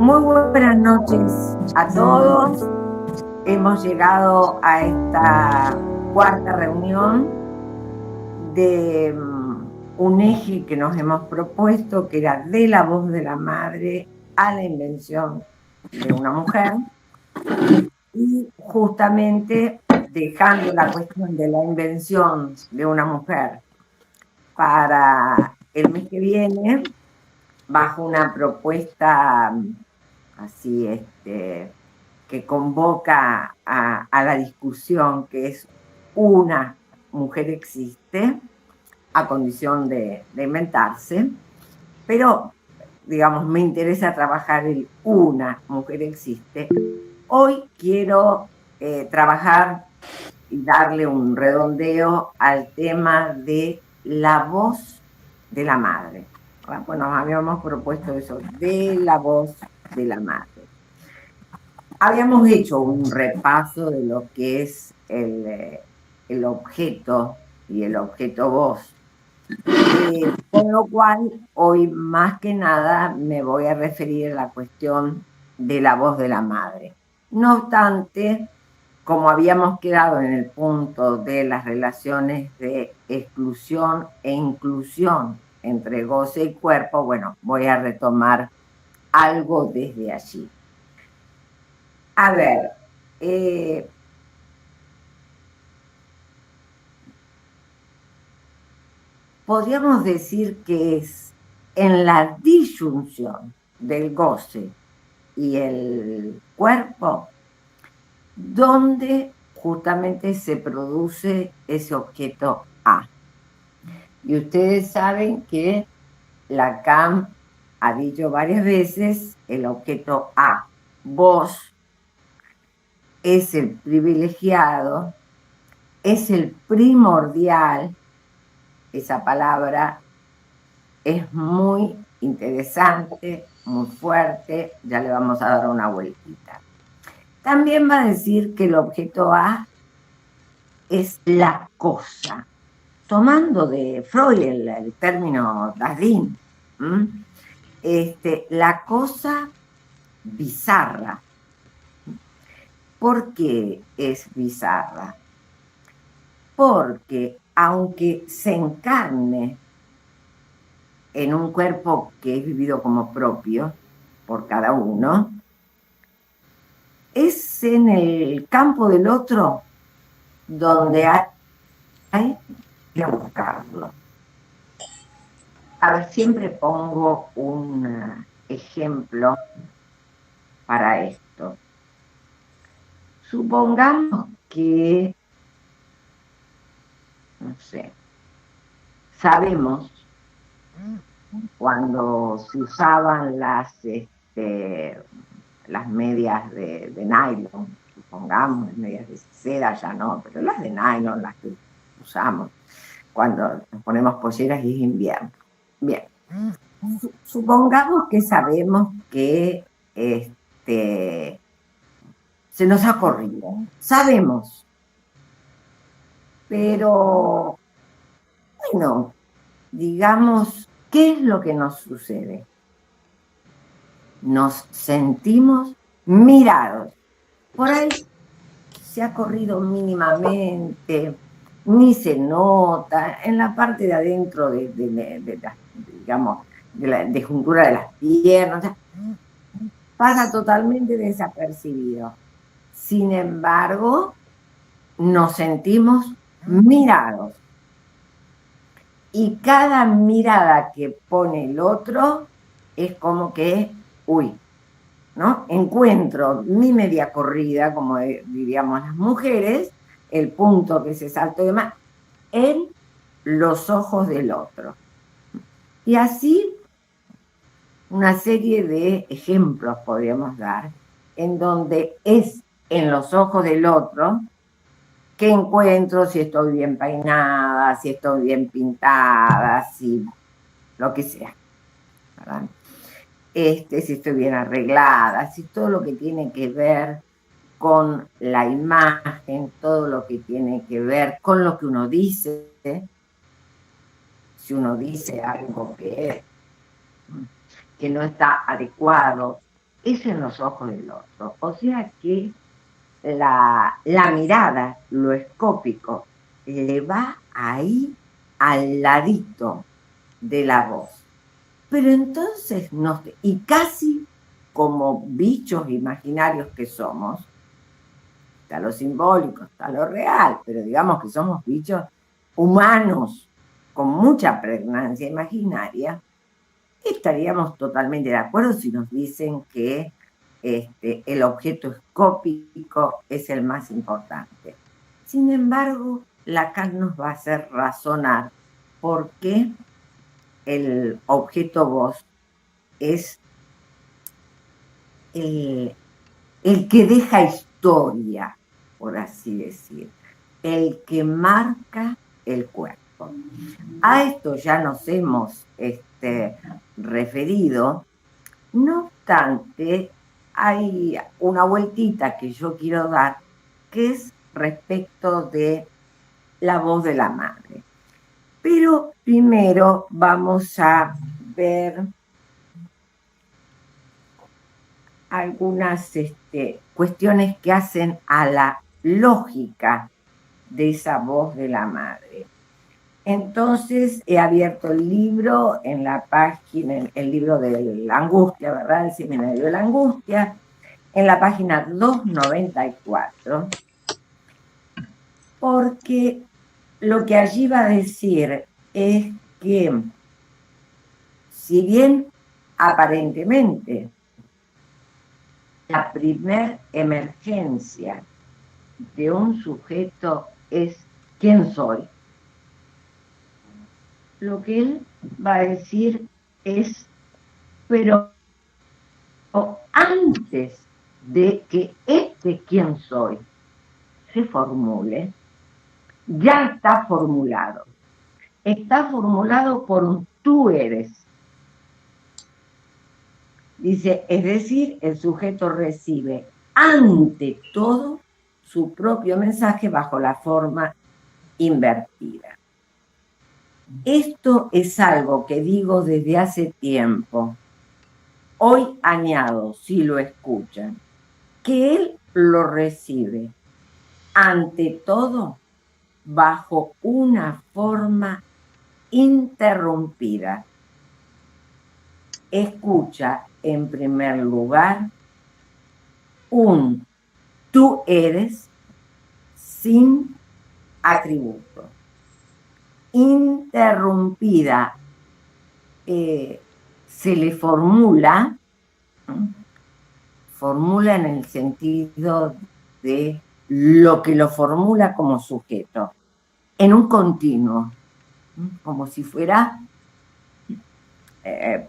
Muy buenas noches a todos. Hemos llegado a esta cuarta reunión de un eje que nos hemos propuesto, que era de la voz de la madre a la invención de una mujer, y justamente dejando la cuestión de la invención de una mujer para el mes que viene, bajo una propuesta así que convoca a la discusión, que es una mujer existe a condición de inventarse, pero digamos, me interesa trabajar el una mujer existe. Hoy quiero trabajar y darle un redondeo al tema de la voz de la madre. Bueno, nos habíamos propuesto eso, de la voz de la madre. Habíamos hecho un repaso de lo que es el objeto y el objeto voz, con lo cual hoy más que nada me voy a referir a la cuestión de la voz de la madre. No obstante, como habíamos quedado en el punto de las relaciones de exclusión e inclusión entre goce y cuerpo, bueno, voy a retomar algo desde allí. A ver, podríamos decir que es en la disyunción del goce y el cuerpo donde justamente se produce ese objeto A. Y ustedes saben que Lacan ha dicho varias veces el objeto A, vos, es el privilegiado, es el primordial. Esa palabra es muy interesante, muy fuerte, ya le vamos a dar una vueltita. También va a decir que el objeto A es la cosa, tomando de Freud el término Dasein, la cosa bizarra. ¿Por qué es bizarra? Porque aunque se encarne en un cuerpo que es vivido como propio por cada uno, es en el campo del otro donde hay que buscarlo. A ver, siempre pongo un ejemplo para esto. Supongamos que, no sé, sabemos cuando se usaban las medias de nylon, supongamos, las medias de seda ya no, pero las de nylon, las que usamos cuando nos ponemos polleras y es invierno. Bien, supongamos que sabemos que se nos ha corrido, sabemos, pero bueno, digamos, ¿qué es lo que nos sucede? Nos sentimos mirados. Por ahí se ha corrido mínimamente, ni se nota, en la parte de adentro digamos, de la desjuntura de las piernas, pasa totalmente desapercibido. Sin embargo, nos sentimos mirados. Y cada mirada que pone el otro es como que, uy, ¿no? Encuentro mi media corrida, como diríamos las mujeres, el punto que se saltó y demás, en los ojos del otro. Y así una serie de ejemplos podríamos dar, en donde es en los ojos del otro que encuentro si estoy bien peinada, si estoy bien pintada, si lo que sea, ¿verdad? Si estoy bien arreglada, si todo lo que tiene que ver con la imagen, todo lo que tiene que ver con lo que uno dice, si uno dice algo que no está adecuado es en los ojos del otro. O sea que la mirada, lo escópico, le va ahí al ladito de la voz. Pero entonces, y casi como bichos imaginarios que somos, está lo simbólico, está lo real, pero digamos que somos bichos humanos con mucha pregnancia imaginaria, estaríamos totalmente de acuerdo si nos dicen que el objeto escópico es el más importante. Sin embargo, Lacan nos va a hacer razonar por qué el objeto voz es el que deja historia, por así decir, el que marca el cuerpo. A esto ya nos hemos referido. No obstante, hay una vueltita que yo quiero dar, que es respecto de la voz de la madre. Pero primero vamos a ver algunas cuestiones que hacen a la lógica de esa voz de la madre. Entonces he abierto el libro en la página, el libro de la angustia, ¿verdad? El seminario de la angustia, en la página 294, porque lo que allí va a decir es que, si bien aparentemente la primer emergencia de un sujeto es ¿quién soy? Lo que él va a decir es, pero antes de que quién soy se formule, ya está formulado. Está formulado por un tú eres. Dice, es decir, el sujeto recibe ante todo su propio mensaje bajo la forma invertida. Esto es algo que digo desde hace tiempo. Hoy añado, si lo escuchan, que él lo recibe ante todo bajo una forma interrumpida. Escucha en primer lugar un tú eres sin atributo. Interrumpida se le formula en el sentido de lo que lo formula como sujeto, en un continuo, como si fuera,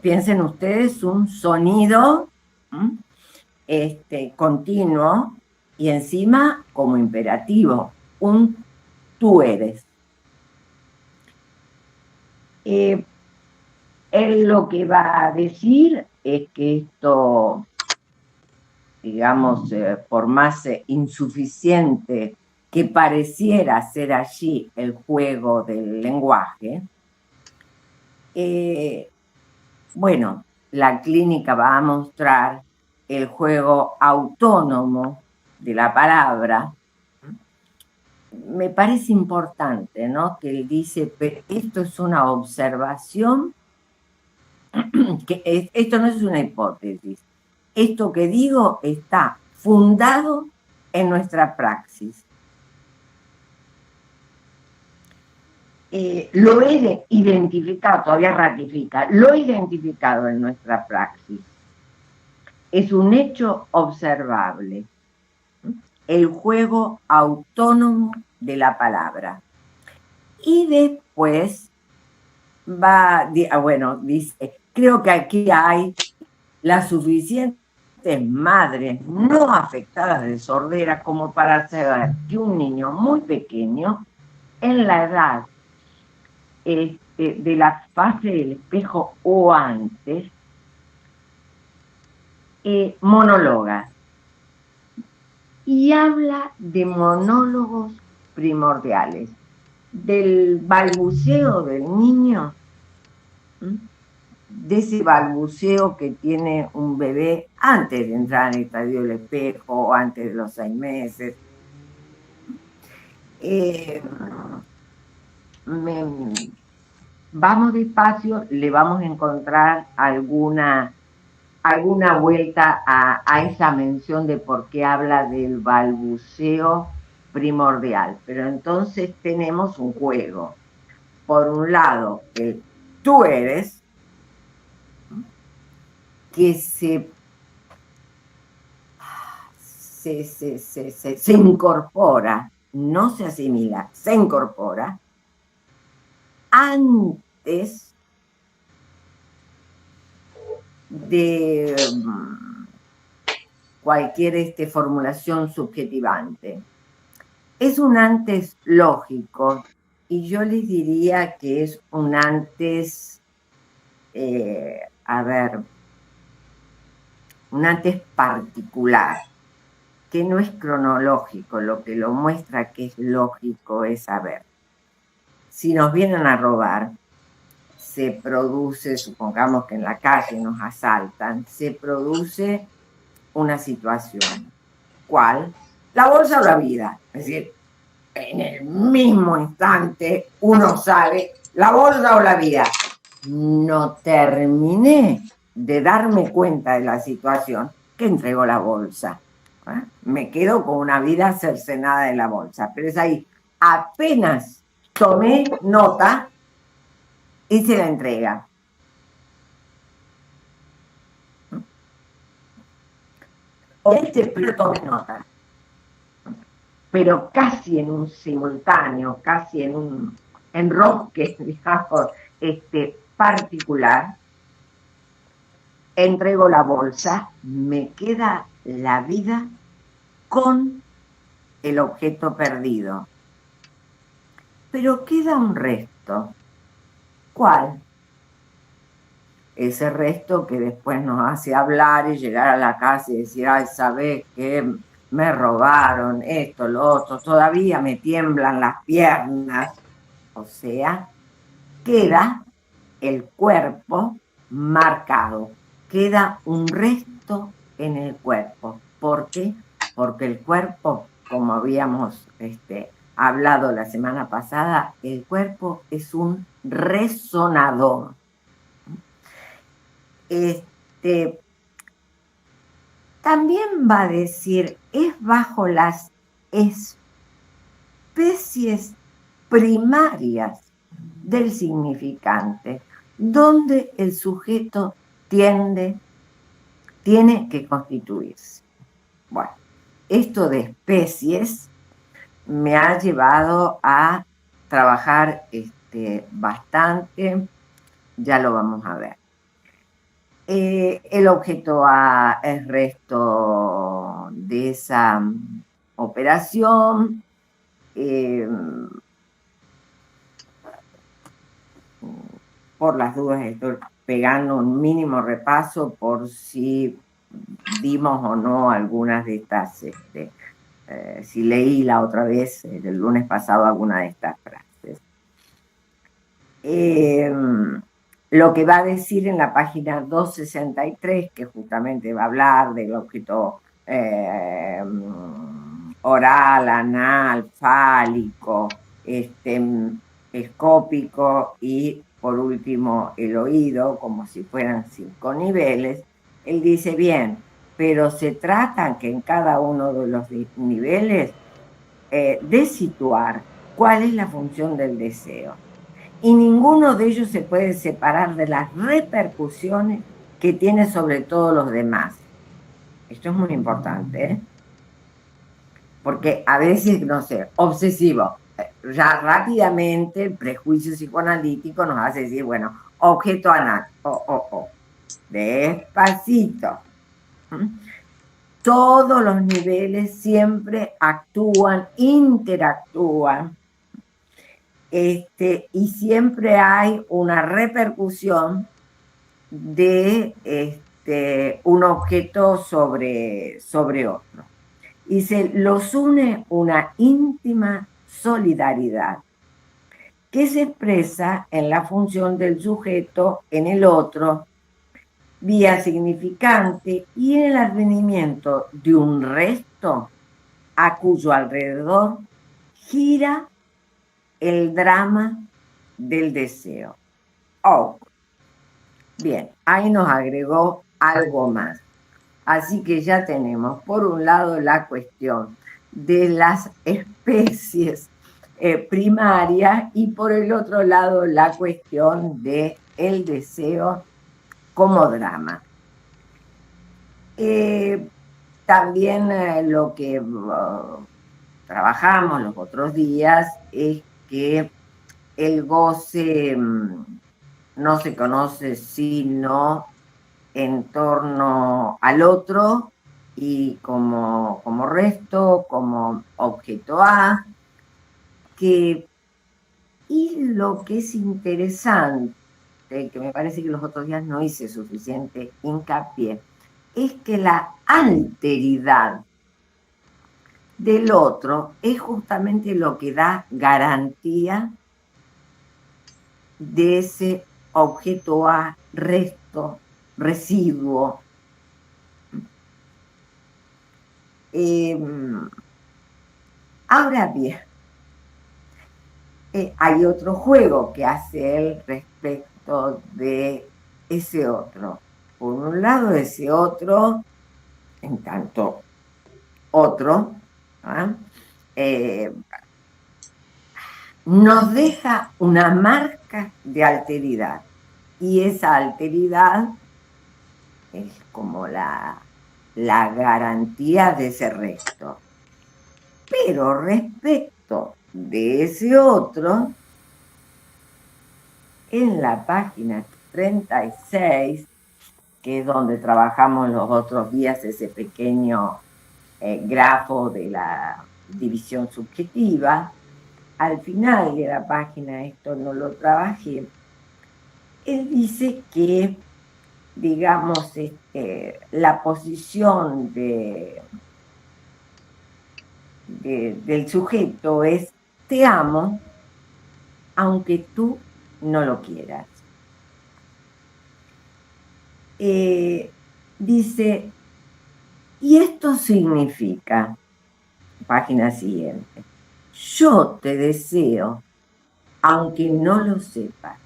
piensen ustedes, un sonido continuo y encima como imperativo, un tú eres. Él lo que va a decir es que esto, digamos, por más insuficiente que pareciera ser allí el juego del lenguaje, bueno, la clínica va a mostrar el juego autónomo de la palabra. Me parece importante, ¿no? Que él dice, pero esto es una observación, que esto no es una hipótesis. Esto que digo está fundado en nuestra praxis. Lo he identificado, todavía ratifica, lo he identificado en nuestra praxis. Es un hecho observable. El juego autónomo de la palabra. Y después dice, creo que aquí hay las suficientes madres no afectadas de sordera como para saber que un niño muy pequeño, en la edad de la fase del espejo o antes, monóloga. Y habla de monólogos primordiales, del balbuceo del niño, de ese balbuceo que tiene un bebé antes de entrar en el estadio del espejo o antes de los 6 meses. Vamos despacio, le vamos a encontrar alguna vuelta a esa mención de por qué habla del balbuceo primordial. Pero entonces tenemos un juego. Por un lado, el tú eres, que se incorpora, no se asimila, se incorpora antes de cualquier formulación subjetivante. Es un antes lógico y yo les diría que es un antes, un antes particular, que no es cronológico. Lo que lo muestra que es lógico es si nos vienen a robar, se produce, supongamos que en la calle nos asaltan, se produce una situación. ¿Cuál? La bolsa o la vida. Es decir, en el mismo instante uno sabe la bolsa o la vida. No terminé de darme cuenta de la situación que entrego la bolsa. Me quedo con una vida cercenada de la bolsa, pero es ahí, apenas tomé nota, hice la entrega. Pero tomé nota. Pero casi en un simultáneo, casi en un enroque, digamos, particular, entrego la bolsa, me queda la vida con el objeto perdido. Pero queda un resto. ¿Cuál? Ese resto que después nos hace hablar y llegar a la casa y decir, ay, ¿sabés qué? Me robaron esto, lo otro, todavía me tiemblan las piernas. O sea, queda el cuerpo marcado, queda un resto en el cuerpo. ¿Por qué? Porque el cuerpo, como habíamos hablado la semana pasada, el cuerpo es un resonador. También va a decir, es bajo las especies primarias del significante, donde el sujeto tiene que constituirse. Bueno, esto de especies me ha llevado a trabajar bastante, ya lo vamos a ver. El objeto A es resto de esa operación. Por las dudas estoy pegando un mínimo repaso por si dimos o no algunas de estas, si leí la otra vez, el lunes pasado, alguna de estas frases. Lo que va a decir en la página 263, que justamente va a hablar del objeto oral, anal, fálico, escópico y por último el oído, como si fueran 5 niveles, él dice, bien, pero se trata que en cada uno de los niveles de situar cuál es la función del deseo. Y ninguno de ellos se puede separar de las repercusiones que tiene sobre todos los demás. Esto es muy importante, ¿eh? Porque a veces, no sé, obsesivo, ya rápidamente el prejuicio psicoanalítico nos hace decir, bueno, objeto anal, despacito. Todos los niveles siempre actúan, interactúan, y siempre hay una repercusión de un objeto sobre otro. Y los une una íntima solidaridad que se expresa en la función del sujeto en el otro, vía significante y en el advenimiento de un resto a cuyo alrededor gira el drama del deseo. Oh, bien, ahí nos agregó algo más. Así que ya tenemos, por un lado, la cuestión de las especies primarias y por el otro lado, la cuestión del deseo como drama. También lo que trabajamos los otros días es que el goce no se conoce sino en torno al otro y como resto, como objeto A, y lo que es interesante, que me parece que los otros días no hice suficiente hincapié, es que la alteridad del otro es justamente lo que da garantía de ese objeto A, resto, residuo. Ahora bien, hay otro juego que hace él respecto de ese otro. Por un lado, ese otro, en tanto otro, nos deja una marca de alteridad. Y esa alteridad es como la garantía de ese resto. Pero respecto de ese otro, en la página 36, que es donde trabajamos los otros días ese pequeño grafo de la división subjetiva, al final de la página, esto no lo trabajé, él dice que, digamos, la posición del sujeto es: te amo, aunque tú no lo quieras. Dice, y esto significa, página siguiente, yo te deseo, aunque no lo sepas.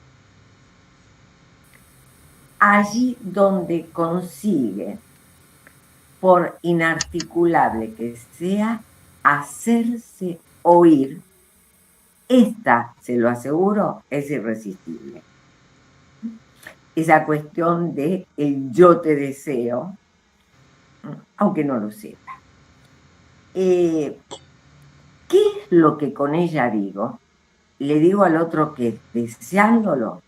Allí donde consigue, por inarticulable que sea, hacerse oír, esta, se lo aseguro, es irresistible. Esa cuestión de el yo te deseo, aunque no lo sepa. ¿Qué es lo que con ella digo? Le digo al otro que deseándolo,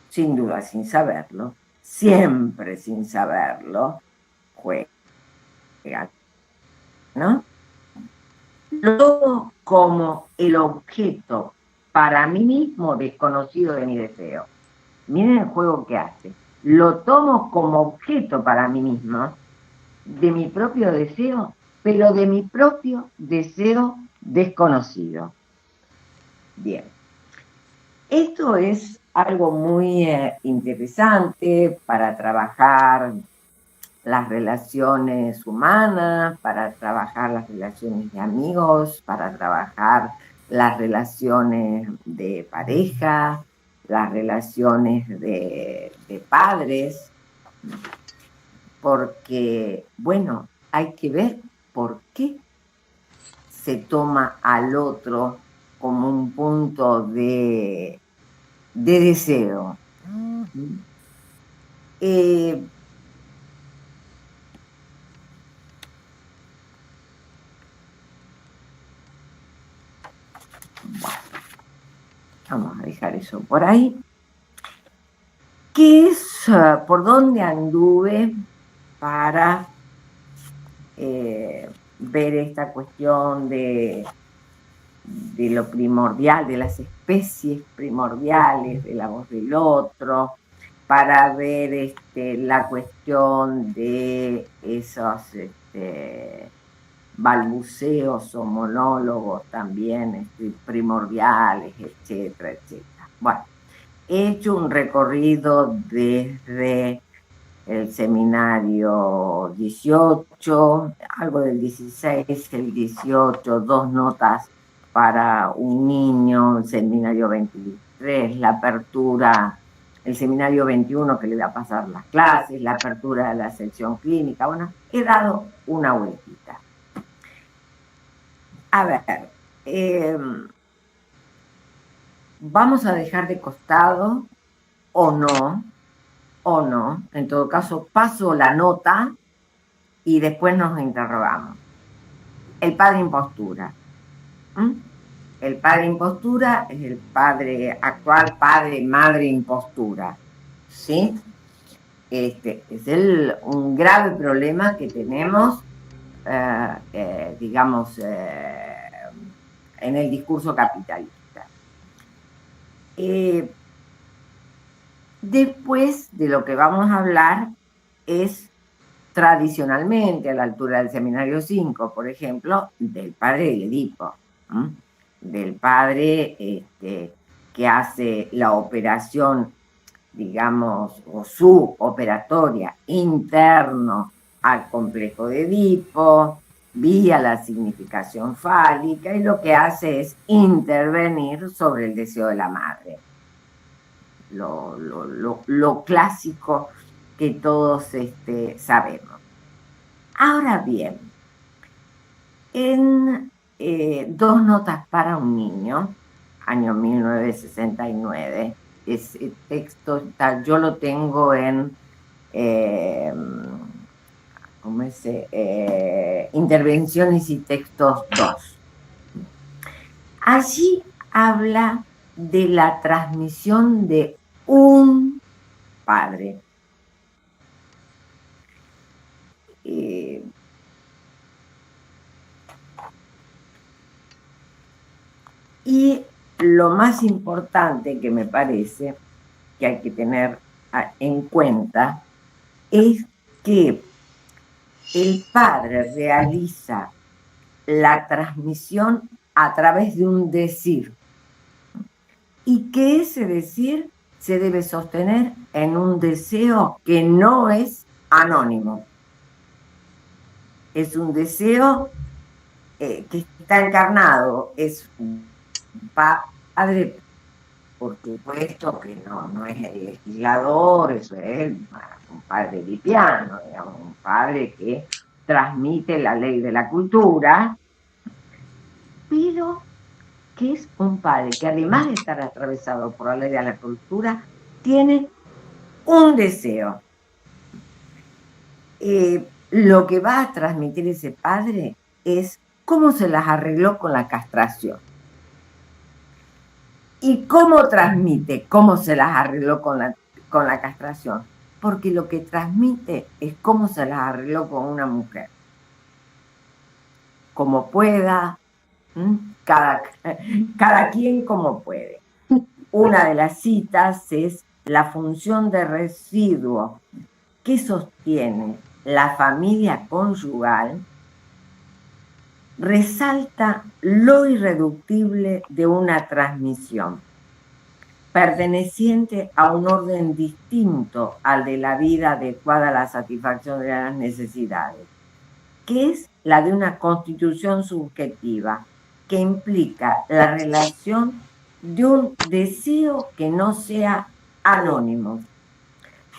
sin duda sin saberlo, siempre sin saberlo, juega, ¿no? Lo tomo como el objeto para mí mismo desconocido de mi deseo. Miren el juego que hace. Lo tomo como objeto para mí mismo de mi propio deseo, pero de mi propio deseo desconocido. Bien. Esto es algo muy interesante para trabajar las relaciones humanas, para trabajar las relaciones de amigos, para trabajar las relaciones de pareja, las relaciones de padres, porque, bueno, hay que ver por qué se toma al otro como un punto de deseo. Vamos a dejar eso por ahí. ¿Qué es por dónde anduve para ver esta cuestión de lo primordial, de las especies primordiales, de la voz del otro, para ver la cuestión de esos balbuceos o monólogos también primordiales, etcétera, etcétera? Bueno, he hecho un recorrido desde el seminario 18, algo del 16, el 18, 2 notas para un niño, el seminario 23, la apertura, el seminario 21 que le va a pasar las clases, la apertura de la sección clínica. Bueno, he dado una vueltita. A ver, vamos a dejar de costado o no, en todo caso paso la nota y después nos interrogamos. El padre impostura. El padre impostura es el padre actual, padre, madre impostura, ¿sí? Este es un grave problema que tenemos, digamos, en el discurso capitalista. Después de lo que vamos a hablar es tradicionalmente, a la altura del seminario 5, por ejemplo, del padre del Edipo, del padre que hace la operación, digamos, o su operatoria interno al complejo de Edipo, vía la significación fálica, y lo que hace es intervenir sobre el deseo de la madre. Lo clásico que todos sabemos. Ahora bien, en 2 notas para un niño, año 1969, ese texto yo lo tengo en Intervenciones y Textos 2. Allí habla de la transmisión de un padre. Y lo más importante que me parece que hay que tener en cuenta es que el padre realiza la transmisión a través de un decir, y que ese decir se debe sostener en un deseo que no es anónimo. Es un deseo que está encarnado, es un padre, por supuesto que no es el legislador, eso es un padre lipiano, digamos, un padre que transmite la ley de la cultura, pero que es un padre que, además de estar atravesado por la ley de la cultura, tiene un deseo. Lo que va a transmitir ese padre es cómo se las arregló con la castración. ¿Y cómo transmite cómo se las arregló con la castración? Porque lo que transmite es cómo se las arregló con una mujer. Como pueda, cada quien como puede. Una de las citas es la función de residuo que sostiene la familia conyugal, resalta lo irreductible de una transmisión, perteneciente a un orden distinto al de la vida adecuada a la satisfacción de las necesidades, que es la de una constitución subjetiva, que implica la relación de un deseo que no sea anónimo.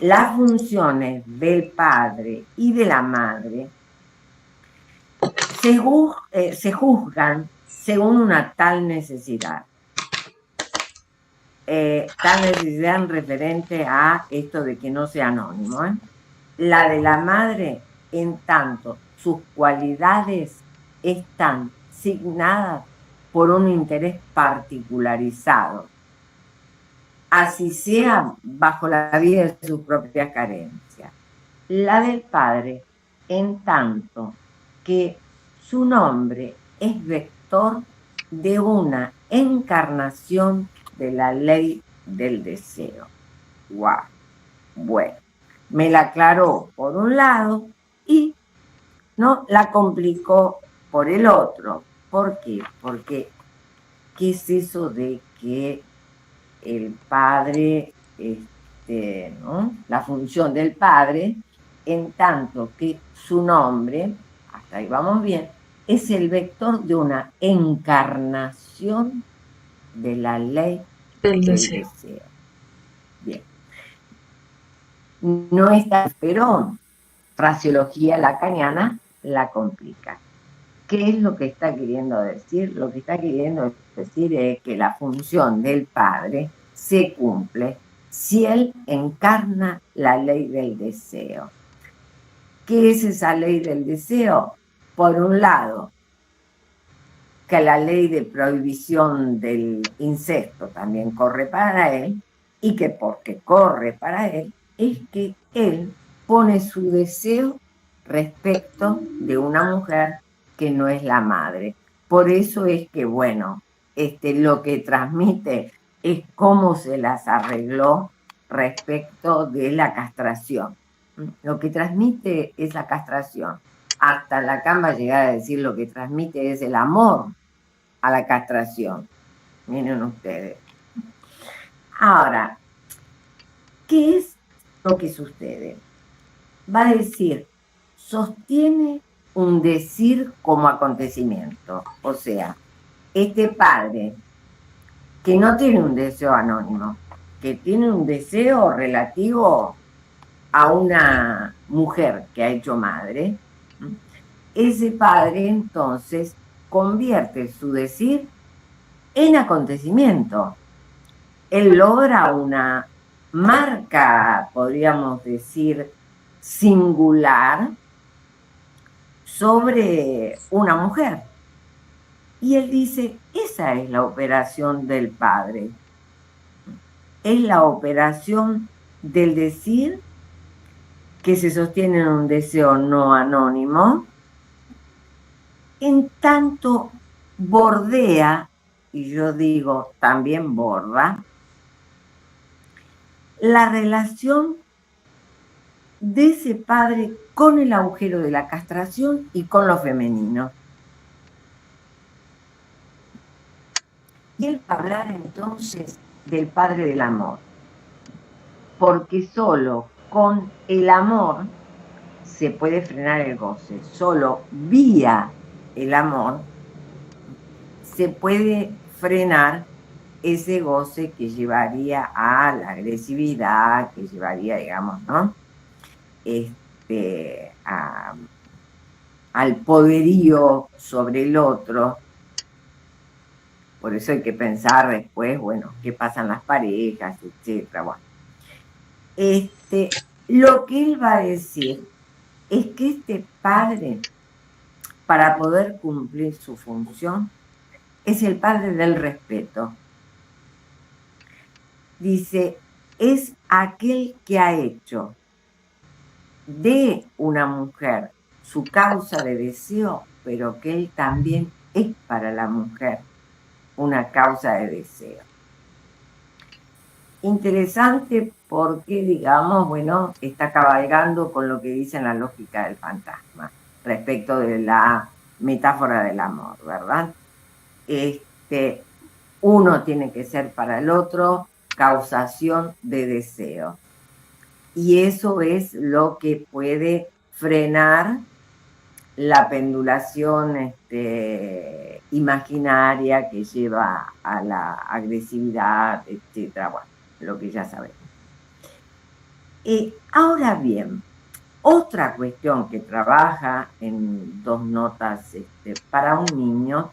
Las funciones del padre y de la madre se juzgan según una tal necesidad. Tal necesidad en referente a esto de que no sea anónimo. La de la madre, en tanto sus cualidades están signadas por un interés particularizado, así sea bajo la vida de sus propias carencias. La del padre, en tanto que su nombre es vector de una encarnación de la ley del deseo. ¡Wow! Bueno, me la aclaró por un lado y no la complicó por el otro. ¿Por qué? Porque, ¿qué es eso de que el padre, ¿no? La función del padre, en tanto que su nombre, hasta ahí vamos bien, es el vector de una encarnación de la ley Del del deseo. deseo. Bien. No está, pero fraseología lacaniana la complica. ¿Qué es lo que está queriendo decir? Lo que está queriendo decir es que la función del padre se cumple si él encarna la ley del deseo. ¿Qué es esa ley del deseo? Por un lado, que la ley de prohibición del incesto también corre para él, y que porque corre para él, es que él pone su deseo respecto de una mujer que no es la madre. Por eso es que, bueno, lo que transmite es cómo se las arregló respecto de la castración. Lo que transmite es la castración. Hasta Lacan va a llegar a decir lo que transmite es el amor a la castración. Miren ustedes. Ahora, ¿qué es lo que sucede? Va a decir, sostiene un decir como acontecimiento. O sea, este padre que no tiene un deseo anónimo, que tiene un deseo relativo a una mujer que ha hecho madre, ese padre entonces convierte su decir en acontecimiento. Él logra una marca, podríamos decir, singular sobre una mujer. Y él dice, esa es la operación del padre. Es la operación del decir que se sostiene en un deseo no anónimo, en tanto bordea, y yo digo también borda, la relación de ese padre con el agujero de la castración y con lo femenino. Y él va a hablar entonces del padre del amor, porque solo con el amor se puede frenar el goce, solo vía el amor se puede frenar ese goce que llevaría a la agresividad, que llevaría, digamos, ¿no? Al poderío sobre el otro. Por eso hay que pensar después, bueno, qué pasan las parejas, etcétera. Bueno, lo que él va a decir es que este padre, para poder cumplir su función, es el padre del respeto. Dice, es aquel que ha hecho de una mujer su causa de deseo, pero que él también es para la mujer una causa de deseo. Interesante porque, digamos, bueno, está cabalgando con lo que dice en la lógica del fantasma respecto de la metáfora del amor, ¿verdad? Uno tiene que ser para el otro causación de deseo. Y eso es lo que puede frenar la pendulación imaginaria que lleva a la agresividad, etcétera. Bueno, lo que ya sabemos. Ahora bien, otra cuestión que trabaja en dos notas para un niño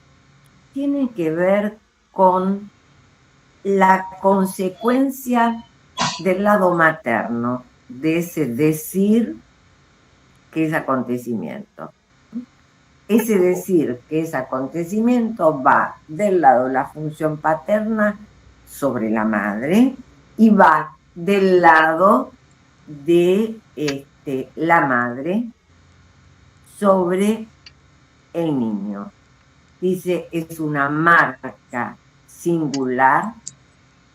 tiene que ver con la consecuencia del lado materno, de ese decir que es acontecimiento. Ese decir que es acontecimiento va del lado de la función paterna sobre la madre y va del lado de la madre sobre el niño. Dice, es una marca singular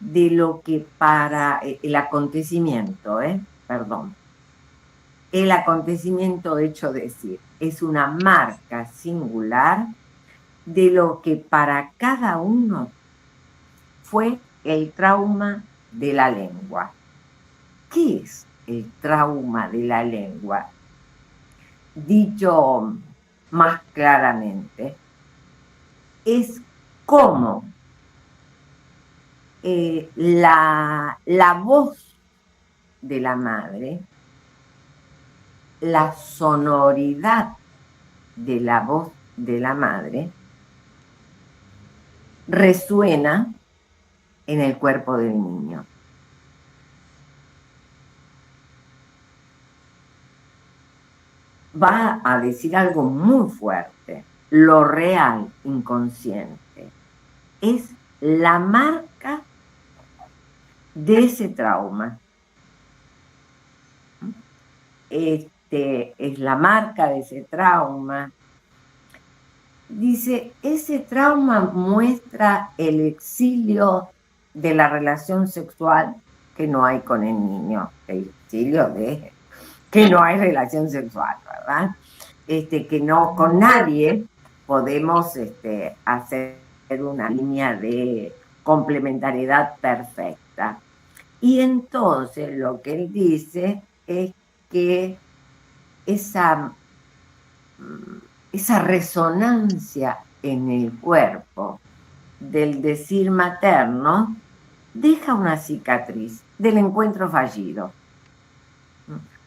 de lo que para el acontecimiento, perdón, el acontecimiento hecho decir, es una marca singular de lo que para cada uno fue el trauma de la lengua. ¿Qué es el trauma de la lengua? Dicho más claramente, es cómo la voz de la madre, la sonoridad de la voz de la madre, resuena en el cuerpo del niño. Va a decir algo muy fuerte. Lo real inconsciente es la marca de ese trauma. Es la marca de ese trauma. Dice, ese trauma muestra el exilio de la relación sexual que no hay con el niño, el exilio de que no hay relación sexual, ¿verdad? Que no con nadie podemos hacer una línea de complementariedad perfecta. Y entonces lo que él dice es que esa resonancia en el cuerpo del decir materno deja una cicatriz del encuentro fallido.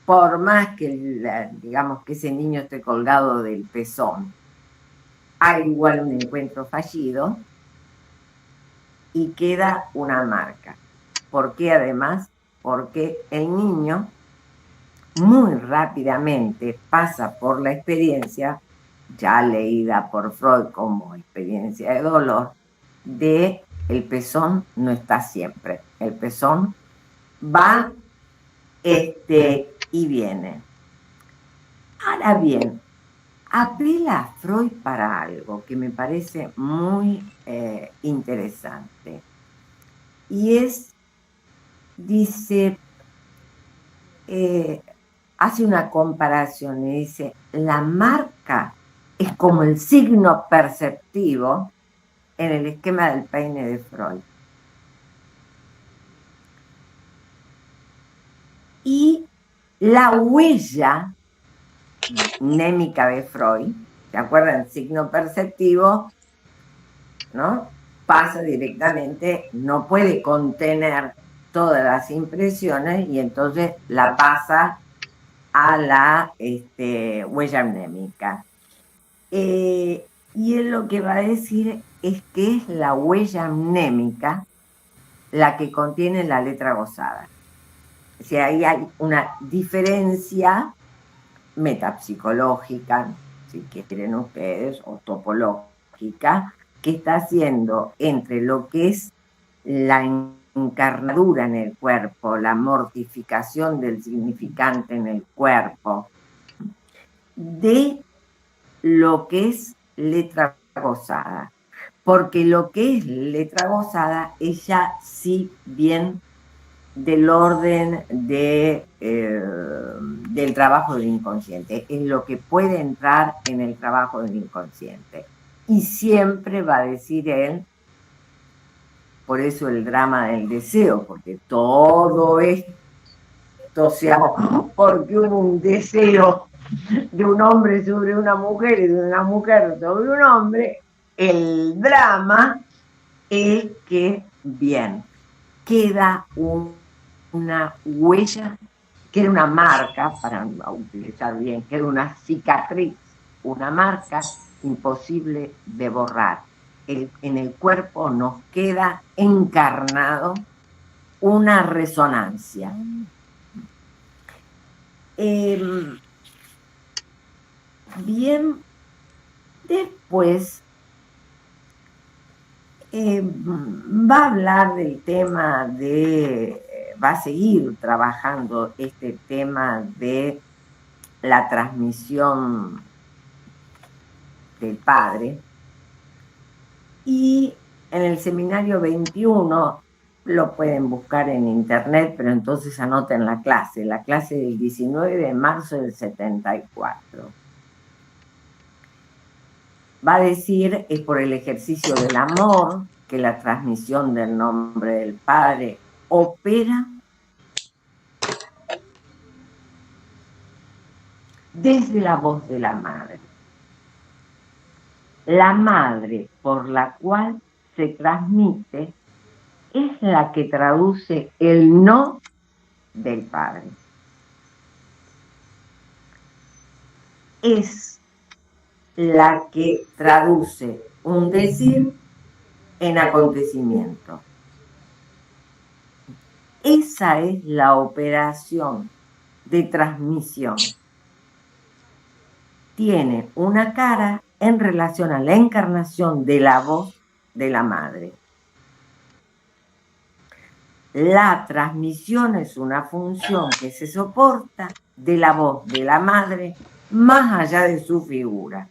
Por más que, digamos, que ese niño esté colgado del pezón, hay igual un encuentro fallido y queda una marca. ¿Por qué además? Porque el niño muy rápidamente pasa por la experiencia, ya leída por Freud como experiencia de dolor, de el pezón no está siempre. El pezón va y viene. Ahora bien, apela a Freud para algo que me parece muy interesante. Y dice, hace una comparación y dice, la marca es como el signo perceptivo en el esquema del peine de Freud. Y la huella mnémica de Freud, ¿se acuerdan? Signo perceptivo, ¿no? Pasa directamente, no puede contener todas las impresiones y entonces la pasa a la huella mnémica. Y él lo que va a decir es que es la huella mnémica la que contiene la letra gozada. O sea, ahí hay una diferencia metapsicológica, si quieren ustedes, o topológica, que está haciendo entre lo que es la encarnadura en el cuerpo, la mortificación del significante en el cuerpo, de lo que es letra gozada. Porque lo que es letra gozada es ya sí bien del orden del trabajo del inconsciente, es lo que puede entrar en el trabajo del inconsciente. Y siempre va a decir él, por eso el drama del deseo, porque todo esto sea porque hubo un deseo de un hombre sobre una mujer y de una mujer sobre un hombre, el drama es que, bien, queda una huella, queda una marca, para utilizar bien, queda una cicatriz, una marca imposible de borrar. En el cuerpo nos queda encarnado una resonancia. Bien, después va a hablar del tema va a seguir trabajando este tema de la transmisión del padre, y en el seminario 21 lo pueden buscar en internet, pero entonces anoten la clase del 19 de marzo del 74. Va a decir, es por el ejercicio del amor que la transmisión del nombre del Padre opera desde la voz de la madre. La madre por la cual se transmite es la que traduce el no del Padre. Es la que traduce un decir en acontecimiento. Esa es la operación de transmisión. Tiene una cara en relación a la encarnación de la voz de la madre. La transmisión es una función que se soporta de la voz de la madre más allá de su figura.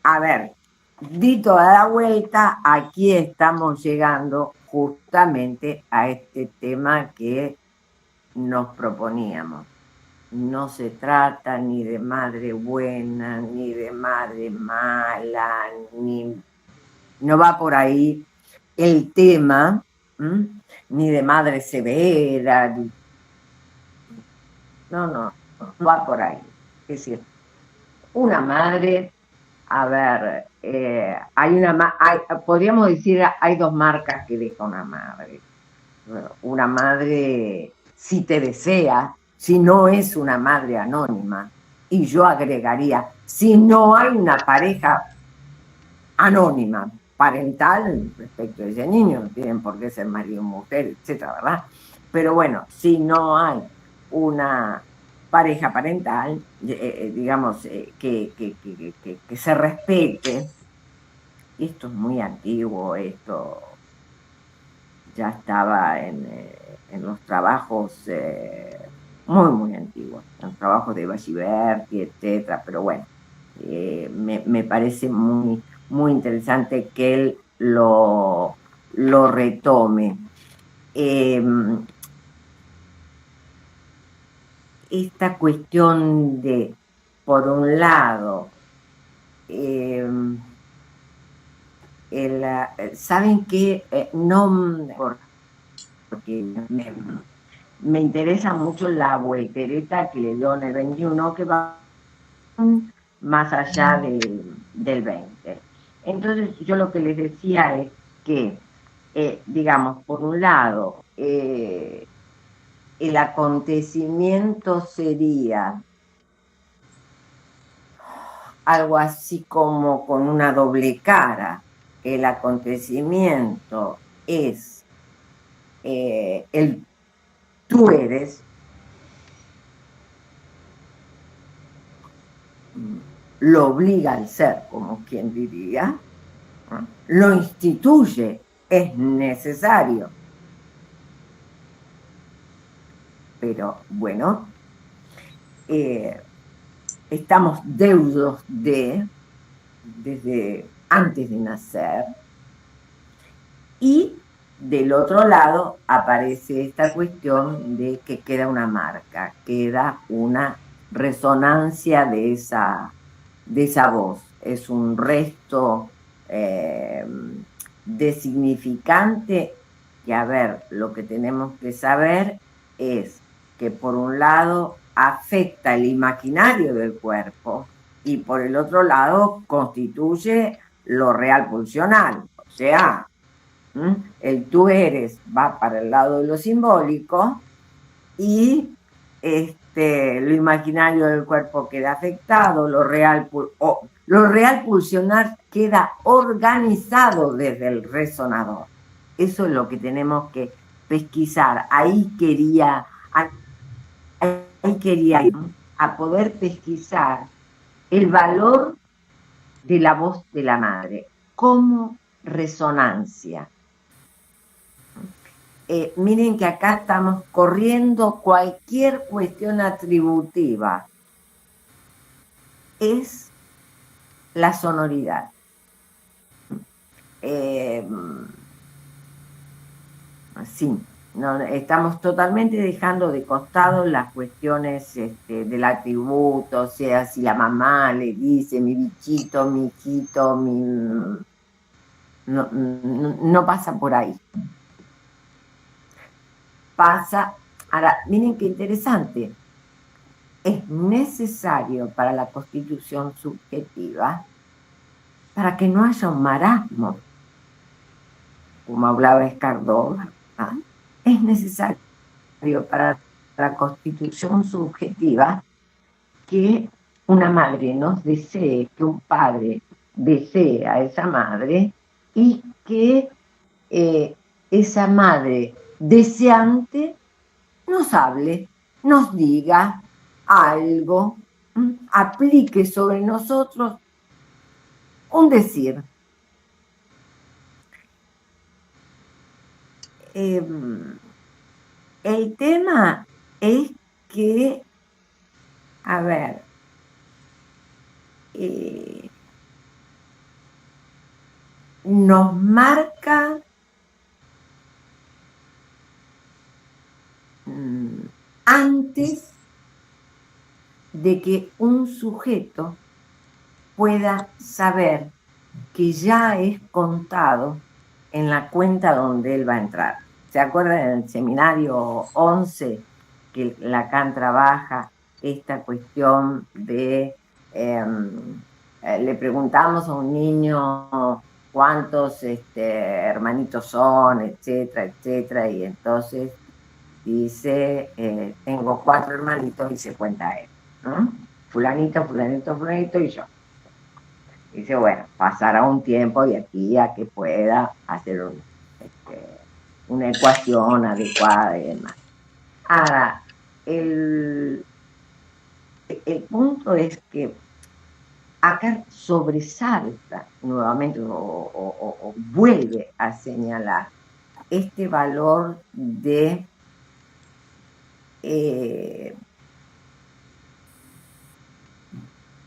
A ver, di toda la vuelta, aquí estamos llegando justamente a este tema que nos proponíamos. No se trata ni de madre buena, ni de madre mala, no va por ahí el tema, ni de madre severa. No va por ahí. Es decir, una madre, a ver, podríamos decir, hay dos marcas que deja una madre. Una madre, si te desea, si no es una madre anónima, y yo agregaría, si no hay una pareja anónima, parental, respecto a ese niño, no tienen por qué ser marido o mujer, etcétera, ¿verdad? Pero bueno, si no hay una pareja parental, digamos, que se respete, y esto es muy antiguo, esto ya estaba en los trabajos muy antiguos, en los trabajos de Bachiberti, etcétera, pero bueno, me parece muy interesante que él lo retome. Esta cuestión de, por un lado, ¿saben qué? No, porque me interesa mucho la voltereta que le dio en el 21, que va más allá del 20. Entonces, yo lo que les decía es que, digamos, por un lado, el acontecimiento sería algo así como con una doble cara. El acontecimiento es el tú eres, lo obliga al ser, como quien diría, lo instituye, es necesario. Pero bueno, estamos deudos desde antes de nacer, y del otro lado aparece esta cuestión de que queda una marca, queda una resonancia de esa voz, es un resto de significante que, a ver, lo que tenemos que saber es que por un lado afecta el imaginario del cuerpo y por el otro lado constituye lo real pulsional, o sea, el tú eres va para el lado de lo simbólico y lo imaginario del cuerpo queda afectado, lo real pulsionar queda organizado desde el resonador. Eso es lo que tenemos que pesquisar. Ahí quería ir a poder pesquisar el valor de la voz de la madre como resonancia. Miren que acá estamos corriendo cualquier cuestión atributiva. Es la sonoridad. Sí, No, estamos totalmente dejando de costado las cuestiones del atributo, o sea, si la mamá le dice mi bichito, mi hijito, no pasa por ahí. Pasa, ahora, miren qué interesante, es necesario para la constitución subjetiva para que no haya un marasmo, como hablaba Escardó, ¿ah? Es necesario para la constitución subjetiva que una madre nos desee, que un padre desee a esa madre y que esa madre deseante nos hable, nos diga algo, aplique sobre nosotros un decir. El tema es que, a ver, nos marca antes de que un sujeto pueda saber que ya es contado en la cuenta donde él va a entrar. ¿Se acuerdan en el seminario 11 que Lacan trabaja esta cuestión de, le preguntamos a un niño cuántos hermanitos son, etcétera, etcétera, y entonces dice, tengo 4 hermanitos y se cuenta él, ¿no? Fulanito, fulanito, fulanito y yo. Dice, bueno, pasará un tiempo de aquí a que pueda hacer una ecuación adecuada y demás. Ahora, el punto es que acá sobresalta nuevamente o vuelve a señalar este valor de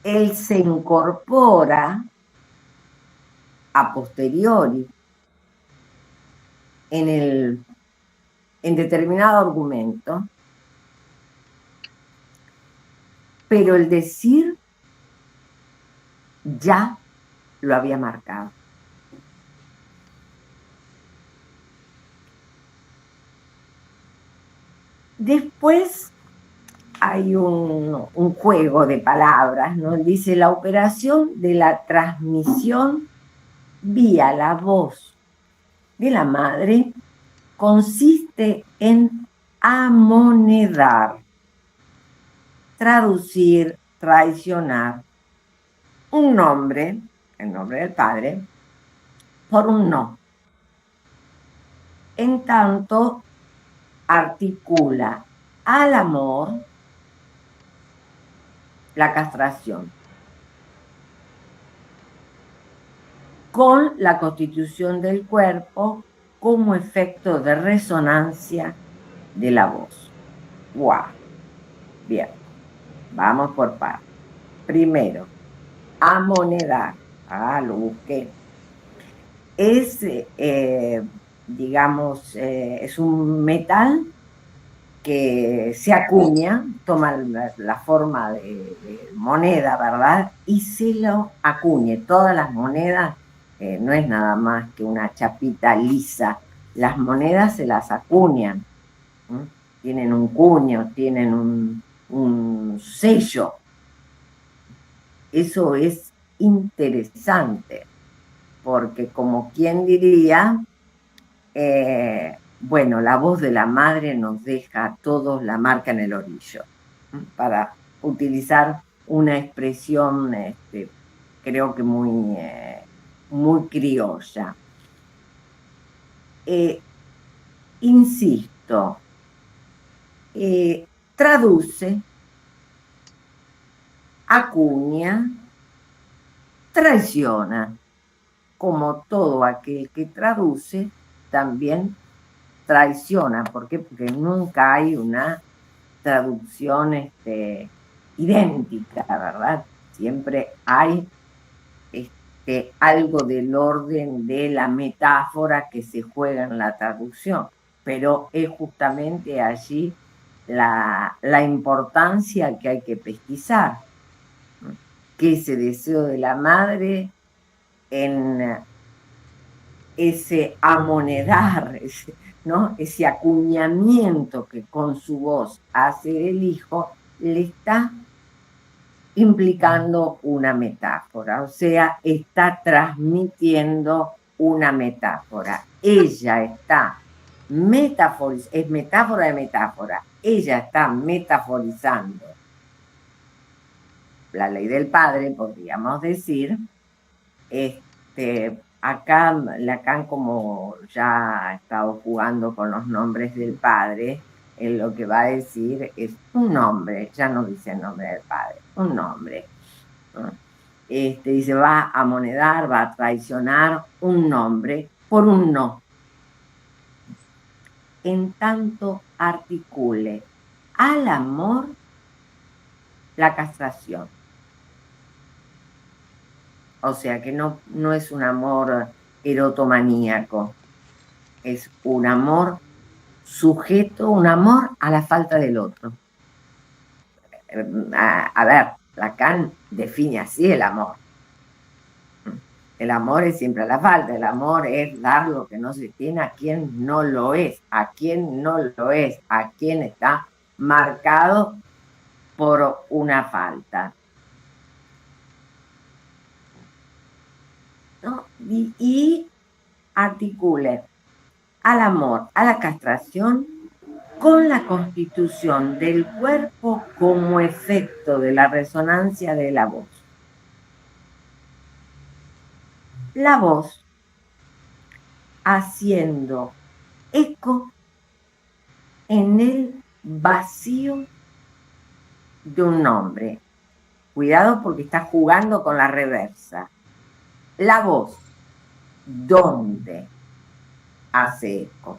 él se incorpora a posteriori en determinado argumento, pero el decir ya lo había marcado. Después hay un juego de palabras, ¿no? Dice la operación de la transmisión vía la voz de la madre consiste en amonedar, traducir, traicionar un nombre, el nombre del padre, por un no. En tanto, articula al amor la castración con la constitución del cuerpo como efecto de resonancia de la voz. ¡Wow! Bien, vamos por partes. Primero, amonedar. Lo busqué. Es, digamos, es un metal que se acuña, toma la forma de moneda, ¿verdad? Y se lo acuñe. Todas las monedas no es nada más que una chapita lisa. Las monedas se las acuñan. Tienen un cuño, tienen un sello. Eso es interesante, porque como quien diría, bueno, la voz de la madre nos deja a todos la marca en el orillo, para utilizar una expresión, creo que muy criolla. Insisto, traduce, acuña, traiciona, como todo aquel que traduce también traiciona. ¿Por qué? Porque nunca hay una traducción idéntica, ¿verdad? Siempre hay algo del orden de la metáfora que se juega en la traducción. pero es justamente allí la importancia que hay que pesquisar, que ese deseo de la madre en ese amonedar, ¿no? Ese acuñamiento que con su voz hace el hijo, le está implicando una metáfora, o sea, está transmitiendo una metáfora. Ella está es metáfora de metáfora, ella está metaforizando la ley del padre, podríamos decir. Acá Lacan, como ya ha estado jugando con los nombres del padre, él lo que va a decir es un nombre, ya no dice el nombre del padre, un nombre. Dice, va a amonedar, va a traicionar un nombre por un no. En tanto articule al amor la castración. O sea que no es un amor erotomaníaco, es un amor sujeto, un amor a la falta del otro. A ver, Lacan define así el amor. El amor es siempre a la falta, el amor es dar lo que no se tiene a quien no lo es, a quien no lo es, a quien está marcado por una falta. ¿No? Y articule al amor, a la castración, con la constitución del cuerpo como efecto de la resonancia de la voz. La voz haciendo eco en el vacío de un nombre. Cuidado porque está jugando con la reversa. La voz, ¿dónde hace eco?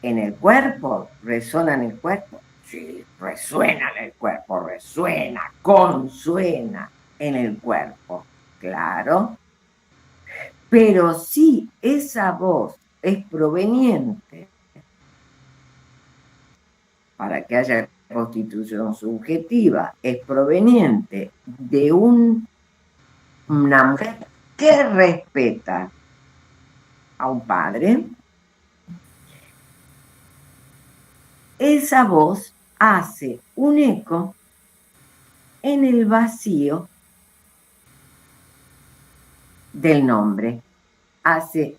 ¿En el cuerpo? ¿Resuena en el cuerpo? Sí, resuena en el cuerpo, resuena, consuena en el cuerpo, claro. Pero si esa voz es proveniente, para que haya constitución subjetiva, es proveniente de una mujer que respeta a un padre, esa voz hace un eco en el vacío del nombre. Hace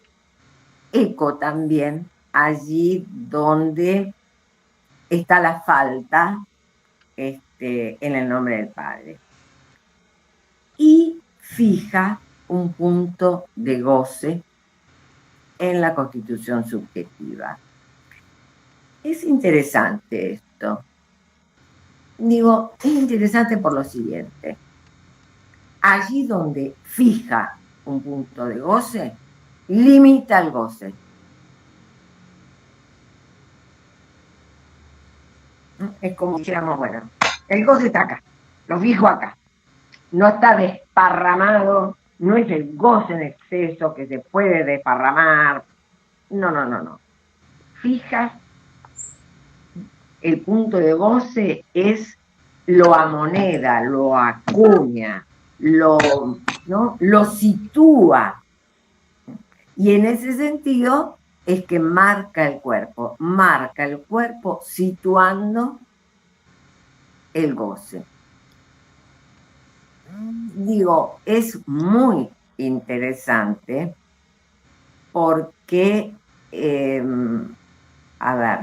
eco también allí donde está la falta en el nombre del padre. Y fija un punto de goce en la constitución subjetiva. Es interesante esto. Digo, es interesante por lo siguiente. Allí donde fija un punto de goce, limita el goce. Es como si dijéramos, bueno, el goce está acá, lo fijo acá. No está desparramado, no es el goce en exceso que se puede desparramar. No. Fija, el punto de goce es lo amoneda, lo acuña, lo sitúa. Y en ese sentido es que marca el cuerpo situando el goce. Digo, es muy interesante porque, a ver,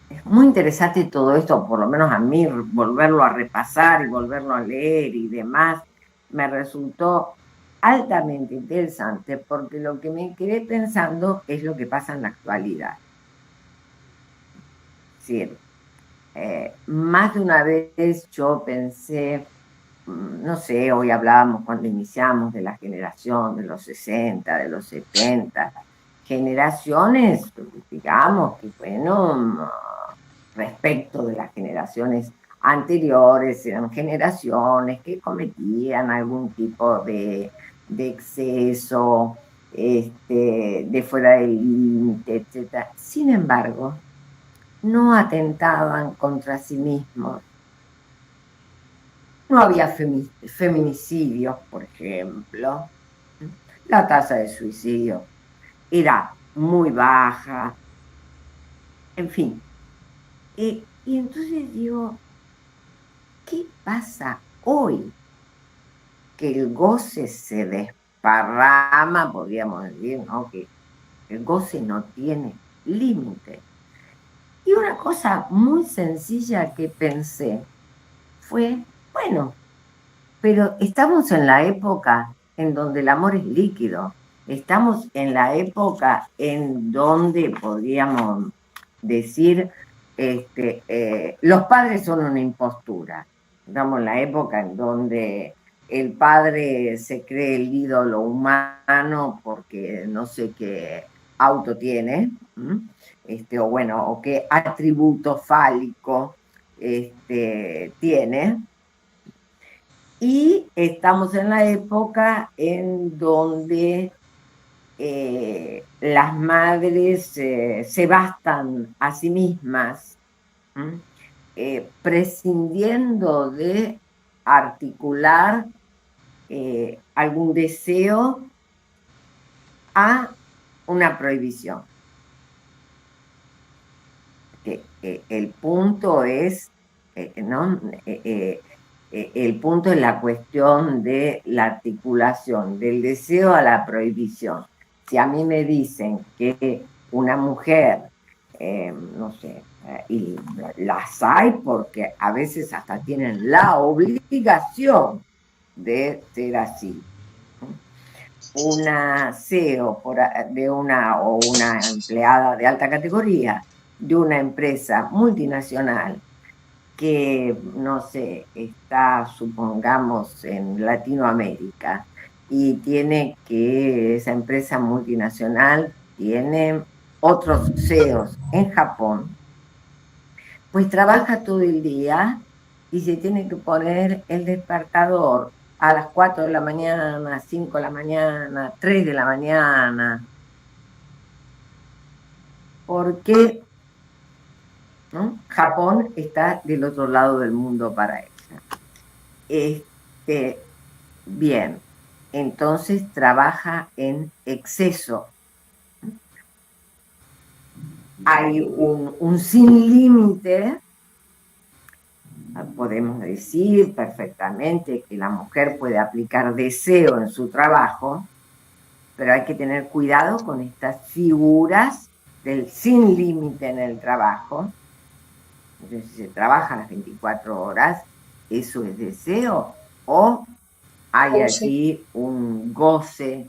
es muy interesante todo esto, por lo menos a mí, volverlo a repasar y volverlo a leer y demás, me resultó altamente interesante porque lo que me quedé pensando es lo que pasa en la actualidad. Es decir, más de una vez yo pensé, no sé, hoy hablábamos cuando iniciamos de la generación de los 60, de los 70, generaciones, digamos, que bueno, respecto de las generaciones anteriores, eran generaciones que cometían algún tipo de exceso, de fuera del límite, etc. Sin embargo, no atentaban contra sí mismos. No había feminicidios, por ejemplo. La tasa de suicidio era muy baja. En fin. Y entonces digo, ¿qué pasa hoy? Que el goce se desparrama, podríamos decir, ¿no? Que el goce no tiene límite. Y una cosa muy sencilla que pensé fue, bueno, pero estamos en la época en donde el amor es líquido. Estamos en la época en donde podríamos decir, los padres son una impostura. Estamos en la época en donde el padre se cree el ídolo humano porque no sé qué auto tiene, o bueno, o qué atributo fálico tiene. Y estamos en la época en donde las madres se bastan a sí mismas, prescindiendo de articular algún deseo a una prohibición. El punto es, ¿no? El punto es la cuestión de la articulación del deseo a la prohibición. Si a mí me dicen que una mujer, no sé, y las hay porque a veces hasta tienen la obligación de ser así. Una CEO o una empleada de alta categoría de una empresa multinacional que, no sé, está, supongamos, en Latinoamérica y tiene que, esa empresa multinacional tiene otros CEOs en Japón, pues trabaja todo el día y se tiene que poner el despertador a las 4 de la mañana, 5 de la mañana, 3 de la mañana, porque, ¿no? Japón está del otro lado del mundo para ella. Bien, entonces trabaja en exceso. Hay un sin límite. Podemos decir perfectamente que la mujer puede aplicar deseo en su trabajo, pero hay que tener cuidado con estas figuras del sin límite en el trabajo. Entonces, si se trabaja las 24 horas, ¿eso es deseo? ¿O hay allí un goce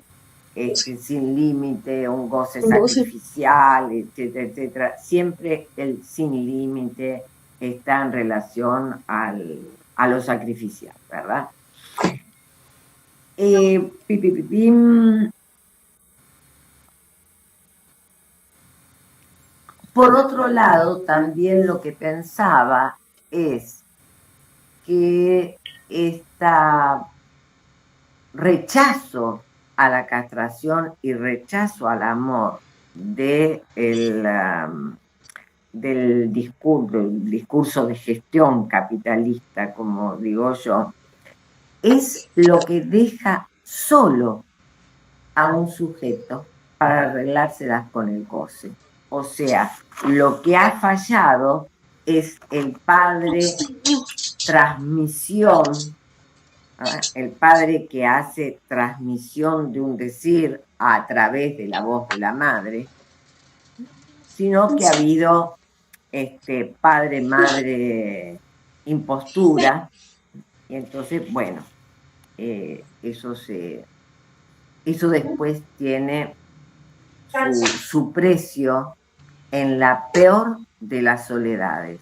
sin límite, un goce sacrificial, etcétera, etcétera? Siempre el sin límite está en relación a lo sacrificial, ¿verdad? Por otro lado, también lo que pensaba es que este rechazo a la castración y rechazo al amor del discurso de gestión capitalista, como digo yo, es lo que deja solo a un sujeto para arreglárselas con el goce. O sea, lo que ha fallado es el padre transmisión, el padre que hace transmisión de un decir a través de la voz de la madre, sino que ha habido padre-madre impostura, y entonces, bueno, eso después tiene su precio en la peor de las soledades.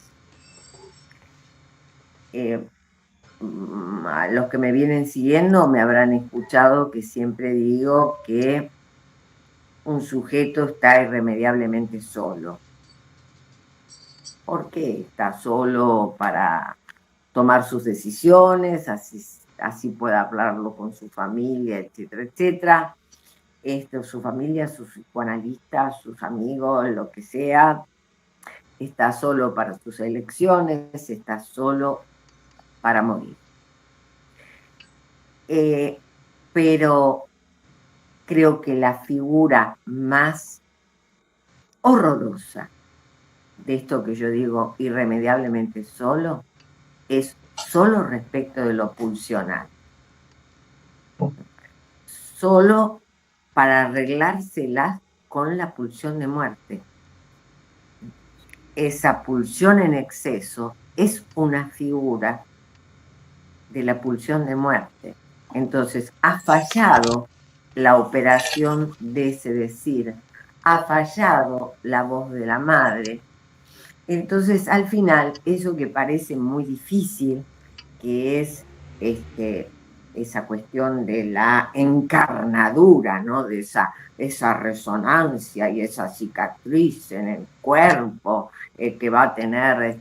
Los que me vienen siguiendo me habrán escuchado que siempre digo que un sujeto está irremediablemente solo. ¿Por qué? Está solo para tomar sus decisiones, así pueda hablarlo con su familia, etcétera, etcétera. su familia, sus psicoanalistas, sus amigos, lo que sea, está solo para sus elecciones, está solo para morir. Pero creo que la figura más horrorosa de esto que yo digo irremediablemente solo es solo respecto de lo pulsional. Solo para arreglárselas con la pulsión de muerte. Esa pulsión en exceso es una figura de la pulsión de muerte. Entonces, ha fallado la operación de ese decir, ha fallado la voz de la madre. Entonces, al final, eso que parece muy difícil, que es esa cuestión de la encarnadura, ¿no? De esa resonancia y esa cicatriz en el cuerpo, que va a tener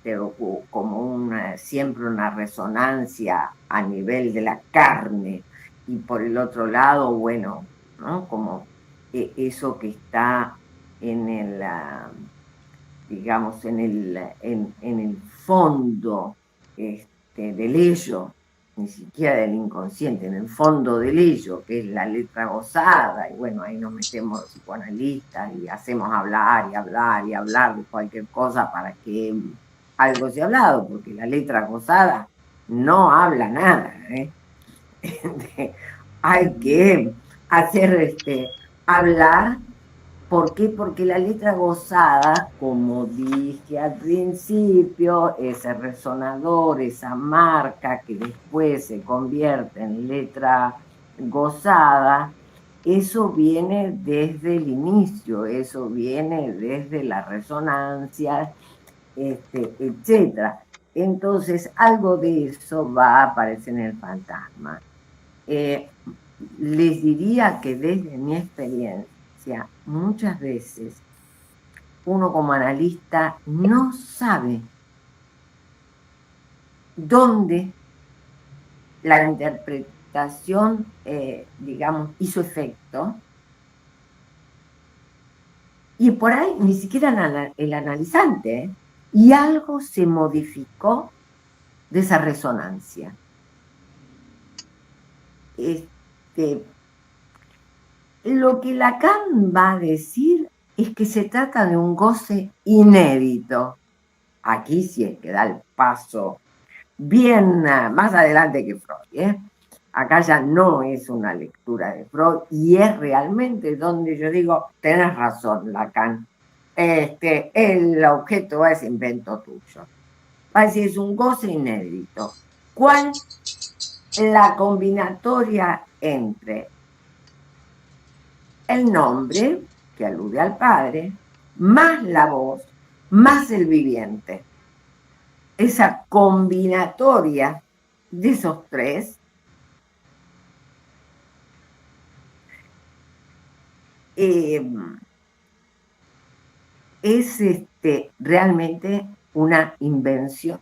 como siempre una resonancia a nivel de la carne, y por el otro lado, bueno, ¿no? Como eso que está en el, digamos, en el fondo del ello, ni siquiera del inconsciente, en el fondo del ello, que es la letra gozada, y bueno, ahí nos metemos los psicoanalistas y hacemos hablar y hablar y hablar de cualquier cosa para que algo sea hablado, porque la letra gozada no habla nada, ¿eh? Hay que hacer hablar. ¿Por qué? Porque la letra gozada, como dije al principio, ese resonador, esa marca que después se convierte en letra gozada, eso viene desde el inicio, eso viene desde la resonancia, etc. Entonces, algo de eso va a aparecer en el fantasma. Les diría que desde mi experiencia, muchas veces uno como analista no sabe dónde la interpretación, digamos, hizo efecto, y por ahí ni siquiera el analizante, y algo se modificó de esa resonancia. Lo que Lacan va a decir es que se trata de un goce inédito. Aquí sí es que da el paso bien más adelante que Freud, Acá ya no es una lectura de Freud, y es realmente donde yo digo, tenés razón, Lacan, el objeto es invento tuyo. Va a decir, es un goce inédito. ¿Cuál? La combinatoria entre el nombre, que alude al padre, más la voz, más el viviente. Esa combinatoria de esos tres es realmente una invención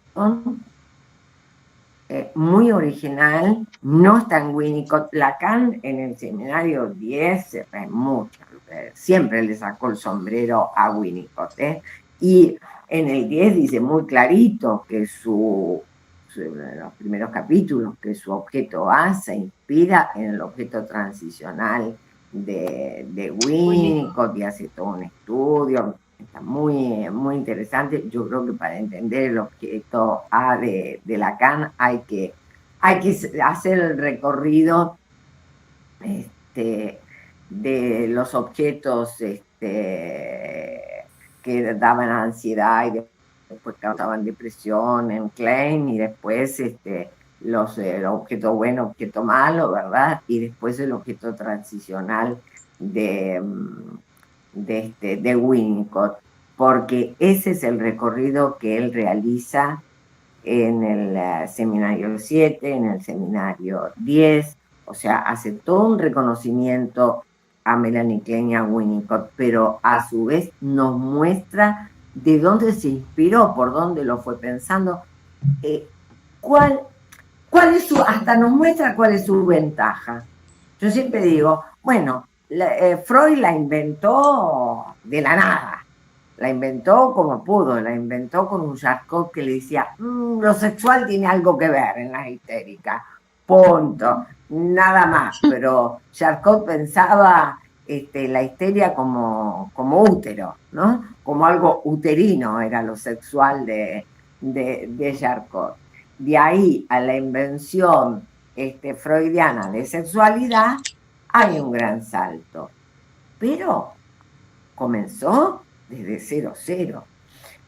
muy original. No está en Winnicott. Lacan en el seminario 10 siempre le sacó el sombrero a Winnicott, y en el 10 dice muy clarito que en los primeros capítulos, que su objeto A se inspira en el objeto transicional de Winnicott, y hace todo un estudio. Está muy, muy interesante. Yo creo que para entender el objeto A de Lacan hay que hacer el recorrido de los objetos que daban ansiedad y después causaban depresión en Klein, y después el objeto bueno, objeto malo, ¿verdad? Y después el objeto transicional de Winnicott, porque ese es el recorrido que él realiza en el seminario 7, en el seminario 10, o sea, hace todo un reconocimiento a Melanie Klein y a Winnicott, pero a su vez nos muestra de dónde se inspiró, por dónde lo fue pensando, cuál es hasta nos muestra cuál es su ventaja. Yo siempre digo, bueno, Freud la inventó de la nada, la inventó como pudo, la inventó con un Charcot que le decía, lo sexual tiene algo que ver en las histéricas, punto, nada más, pero Charcot pensaba la histeria como útero, ¿no? Como algo uterino era lo sexual de Charcot. De ahí a la invención freudiana de sexualidad hay un gran salto, pero comenzó desde 0,0.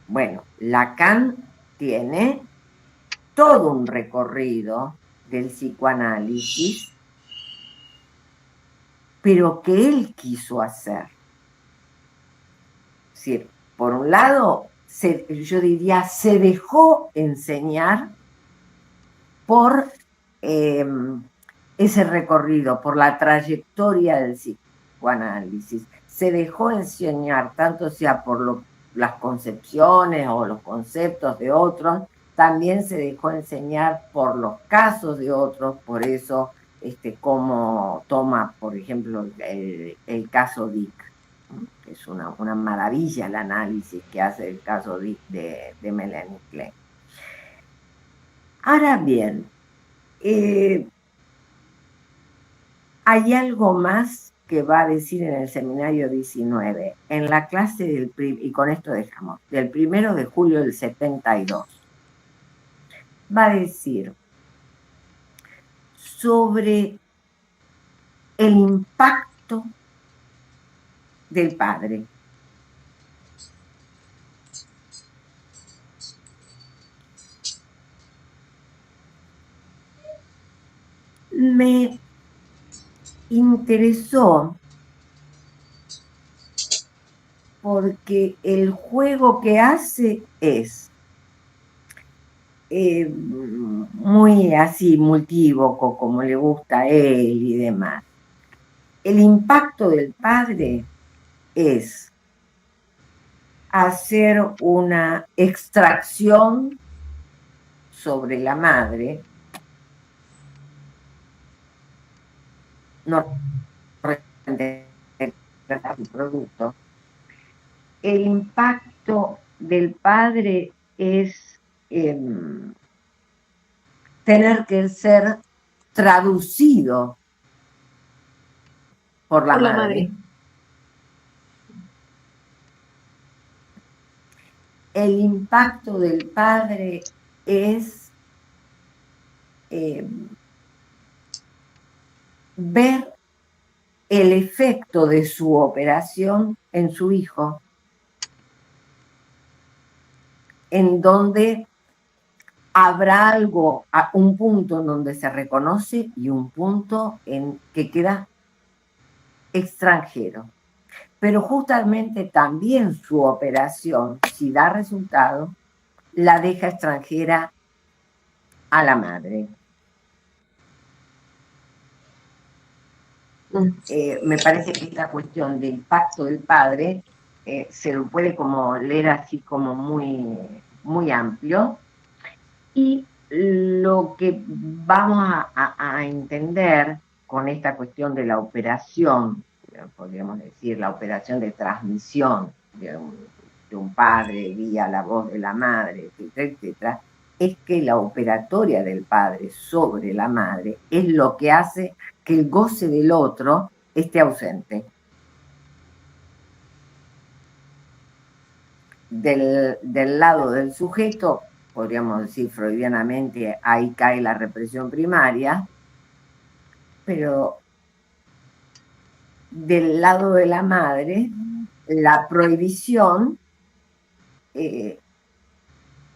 Bueno, Lacan tiene todo un recorrido del psicoanálisis, pero que él quiso hacer. Es decir, por un lado, yo diría, se dejó enseñar por ese recorrido, por la trayectoria del psicoanálisis. Se dejó enseñar, tanto sea por las concepciones o los conceptos de otros, también se dejó enseñar por los casos de otros, por eso como toma, por ejemplo, el caso Dick. Es una maravilla el análisis que hace el caso Dick de Melanie Klein. Ahora bien, hay algo más que va a decir en el seminario 19, en la clase y con esto dejamos, del 1 de julio del 72. Va a decir sobre el impacto del padre. Me interesó porque el juego que hace es muy así, multívoco, como le gusta a él y demás. El impacto del padre es hacer una extracción sobre la madre, no su producto. El impacto del padre es tener que ser traducido por la madre. El impacto del padre es ver el efecto de su operación en su hijo, en donde habrá algo, un punto en donde se reconoce y un punto en que queda extranjero. Pero justamente también su operación, si da resultado, la deja extranjera a la madre. Me parece que esta cuestión del impacto del padre se lo puede como leer así como muy, muy amplio. Y lo que vamos a entender con esta cuestión de la operación, podríamos decir, la operación de transmisión de un padre vía la voz de la madre, etcétera, etcétera, es que la operatoria del padre sobre la madre es lo que hace que el goce del otro esté ausente. Del lado del sujeto, podríamos decir freudianamente, ahí cae la represión primaria, pero del lado de la madre, la prohibición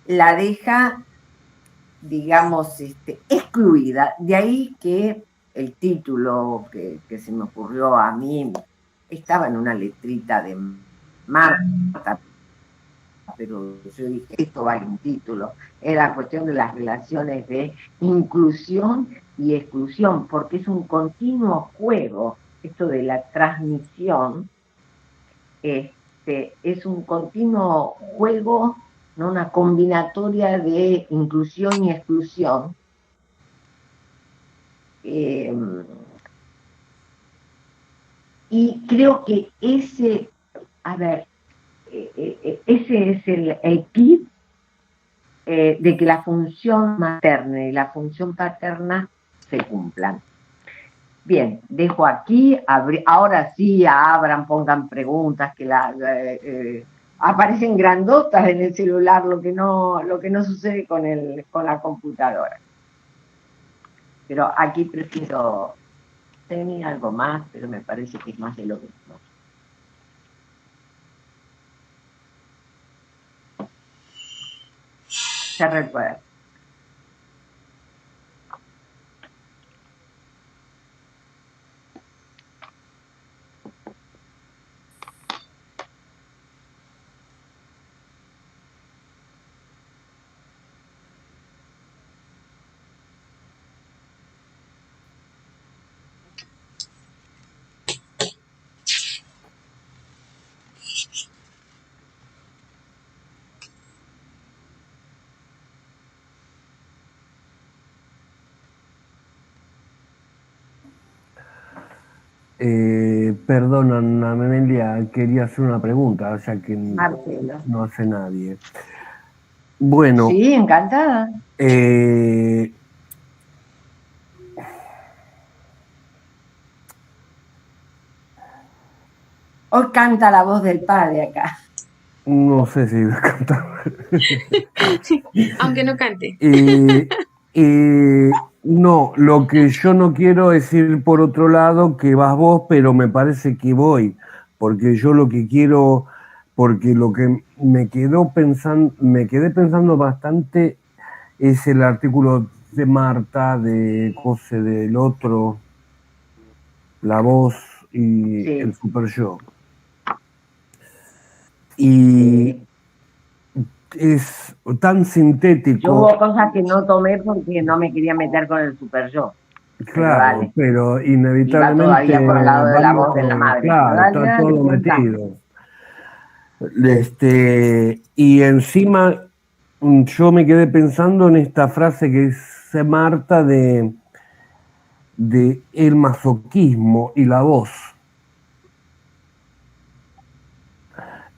la deja, digamos, excluida. De ahí que el título que se me ocurrió a mí estaba en una letrita de Marta, pero yo dije, esto vale un título. Era cuestión de las relaciones de inclusión y exclusión, porque es un continuo juego. Esto de la transmisión es un continuo juego, ¿no? Una combinatoria de inclusión y exclusión. Y Y creo que ese es el kit de que la función materna y la función paterna se cumplan. Bien, dejo aquí, ahora sí abran, pongan preguntas, que aparecen grandotas en el celular, lo que no sucede con la computadora. Pero aquí prefiero, tenía algo más, pero me parece que es más de lo mismo. Se recuerda. Perdona, Ana Menelia, quería hacer una pregunta, ya que Marcelo. no hace nadie. Bueno, Sí, encantada. Hoy canta la voz del padre acá. no sé si voy a cantar. Aunque no cante. No, lo que yo no quiero es ir por otro lado que vas vos, pero me parece que voy, porque yo lo que quiero, porque lo que me quedé pensando bastante es el artículo de Marta, de Cose del Otro, la voz y Sí. el super yo. Y Sí. es tan sintético. Yo hubo cosas que no tomé porque no me quería meter con el super yo. Claro, pero Iba inevitablemente todavía por el lado de la voz de la vamos, madre. Pero claro, está dale, todo contá. metido. Y encima yo me quedé pensando en esta frase que dice Marta de el masoquismo y la voz.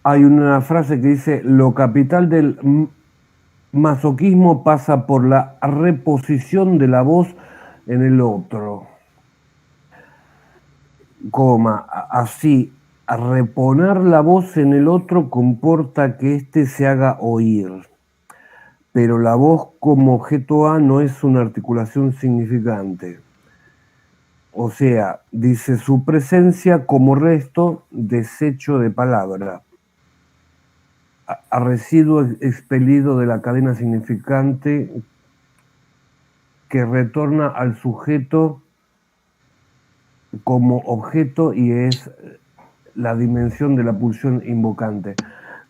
Hay una frase que dice, lo capital del masoquismo pasa por la reposición de la voz en el otro. Así, reponer la voz en el otro comporta que éste se haga oír. Pero la voz como objeto A no es una articulación significante. O sea, dice su presencia como resto, desecho de palabra, a residuo expelido de la cadena significante que retorna al sujeto como objeto y es la dimensión de la pulsión invocante.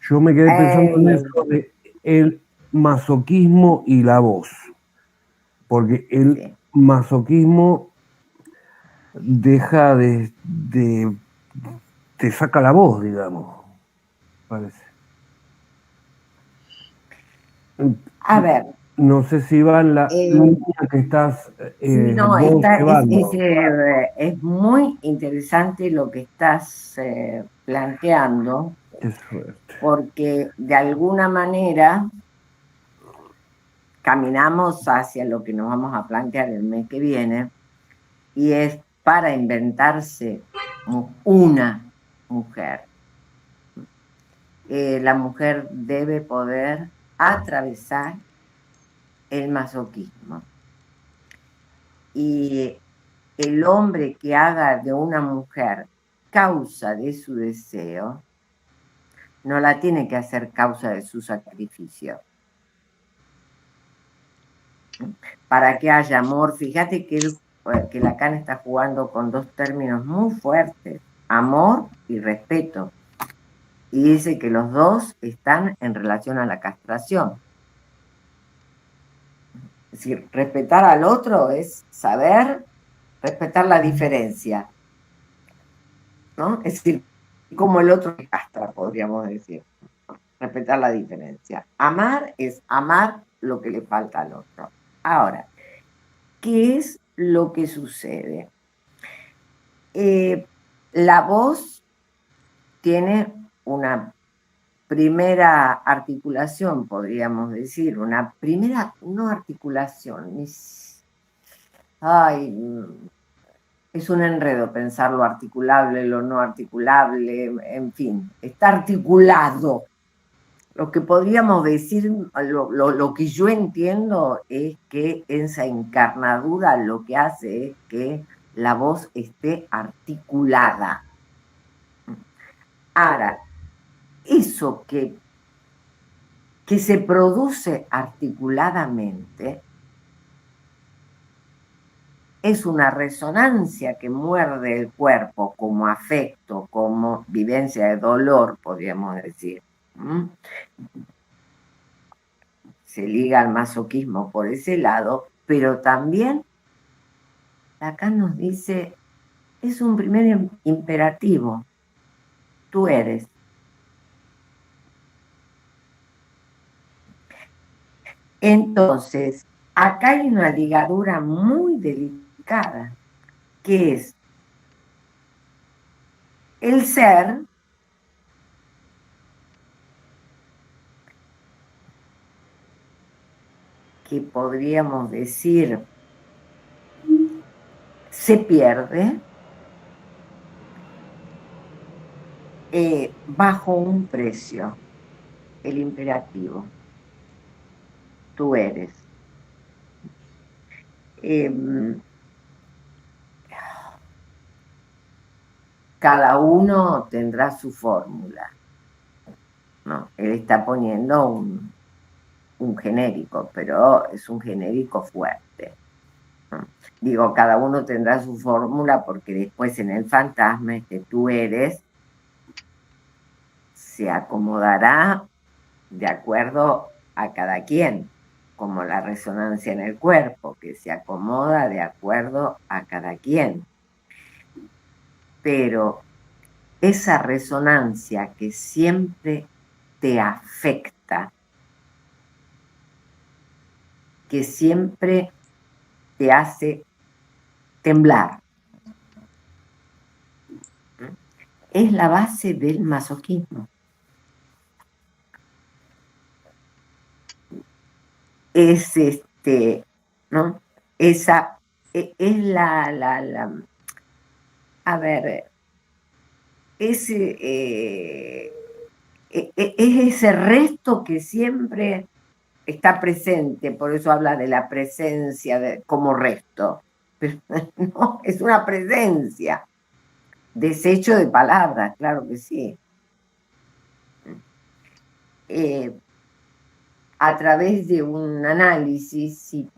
Yo me quedé pensando en eso de el masoquismo y la voz, porque el masoquismo deja te saca la voz, digamos, parece. A ver. No sé si va en la línea que estás No, vos llevando. es muy interesante lo que estás planteando, Qué suerte. porque de alguna manera caminamos hacia lo que nos vamos a plantear el mes que viene, y es para inventarse una mujer. La mujer debe poder atravesar el masoquismo. Y el hombre que haga de una mujer causa de su deseo, no la tiene que hacer causa de su sacrificio. Para que haya amor, fíjate que Lacan está jugando con dos términos muy fuertes, amor y respeto. Y dice que los dos están en relación a la castración. Es decir, respetar al otro es saber respetar la diferencia, ¿no? Es decir, como el otro castra, podríamos decir. Respetar la diferencia. Amar es amar lo que le falta al otro. Ahora, ¿qué es lo que sucede? La voz tiene una primera articulación, podríamos decir, una primera, no articulación, ay, es un enredo pensar lo articulable, lo no articulable, en fin, está articulado. Lo que podríamos decir, lo que yo entiendo es que esa encarnadura lo que hace es que la voz esté articulada. Ahora, eso que se produce articuladamente es una resonancia que muerde el cuerpo como afecto, como vivencia de dolor, podríamos decir. Se liga al masoquismo por ese lado, pero también acá nos dice, es un primer imperativo, tú eres. Entonces, acá hay una ligadura muy delicada, que es el ser que podríamos decir se pierde bajo un precio, el imperativo, tú eres. Cada uno tendrá su fórmula, ¿no? Él está poniendo un genérico, pero es un genérico fuerte. Digo, cada uno tendrá su fórmula porque después en el fantasma este tú eres se acomodará de acuerdo a cada quien, como la resonancia en el cuerpo, que se acomoda de acuerdo a cada quien. Pero esa resonancia que siempre te afecta, que siempre te hace temblar, es la base del masoquismo. Es ¿no? Esa es a ver, es ese resto que siempre está presente, por eso habla de la presencia como resto. Pero no, es una presencia. Desecho de palabras, claro que sí. A través de un análisis, y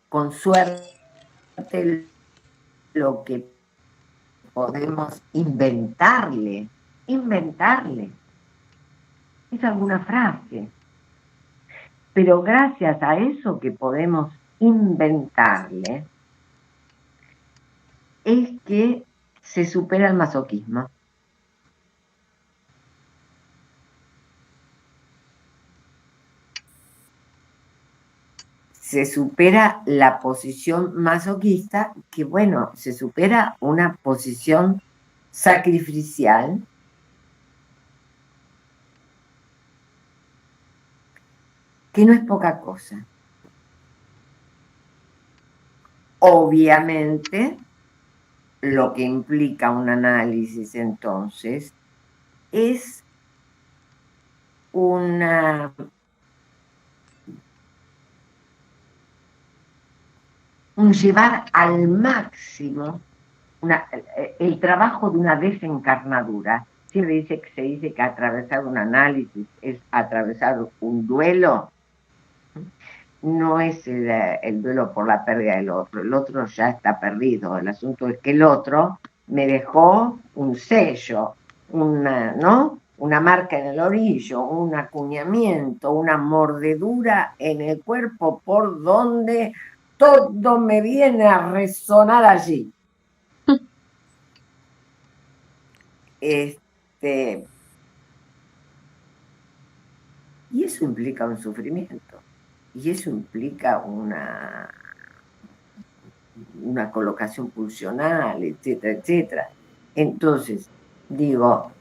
con suerte, lo que podemos inventarle, es alguna frase. Pero gracias a eso que podemos inventarle, es que se supera el masoquismo. Se supera la posición masoquista, que bueno, se supera una posición sacrificial, que no es poca cosa. Obviamente, lo que implica un análisis entonces es un llevar al máximo el trabajo de una desencarnadura. Siempre se dice que atravesar un análisis es atravesar un duelo. No es el duelo por la pérdida del otro, el otro ya está perdido, el asunto es que el otro me dejó un sello, ¿no? Una marca en el orillo, un acuñamiento, una mordedura en el cuerpo por donde todo me viene a resonar allí. Y eso implica un sufrimiento, y eso implica una colocación pulsional, etcétera, etcétera. Entonces, digo,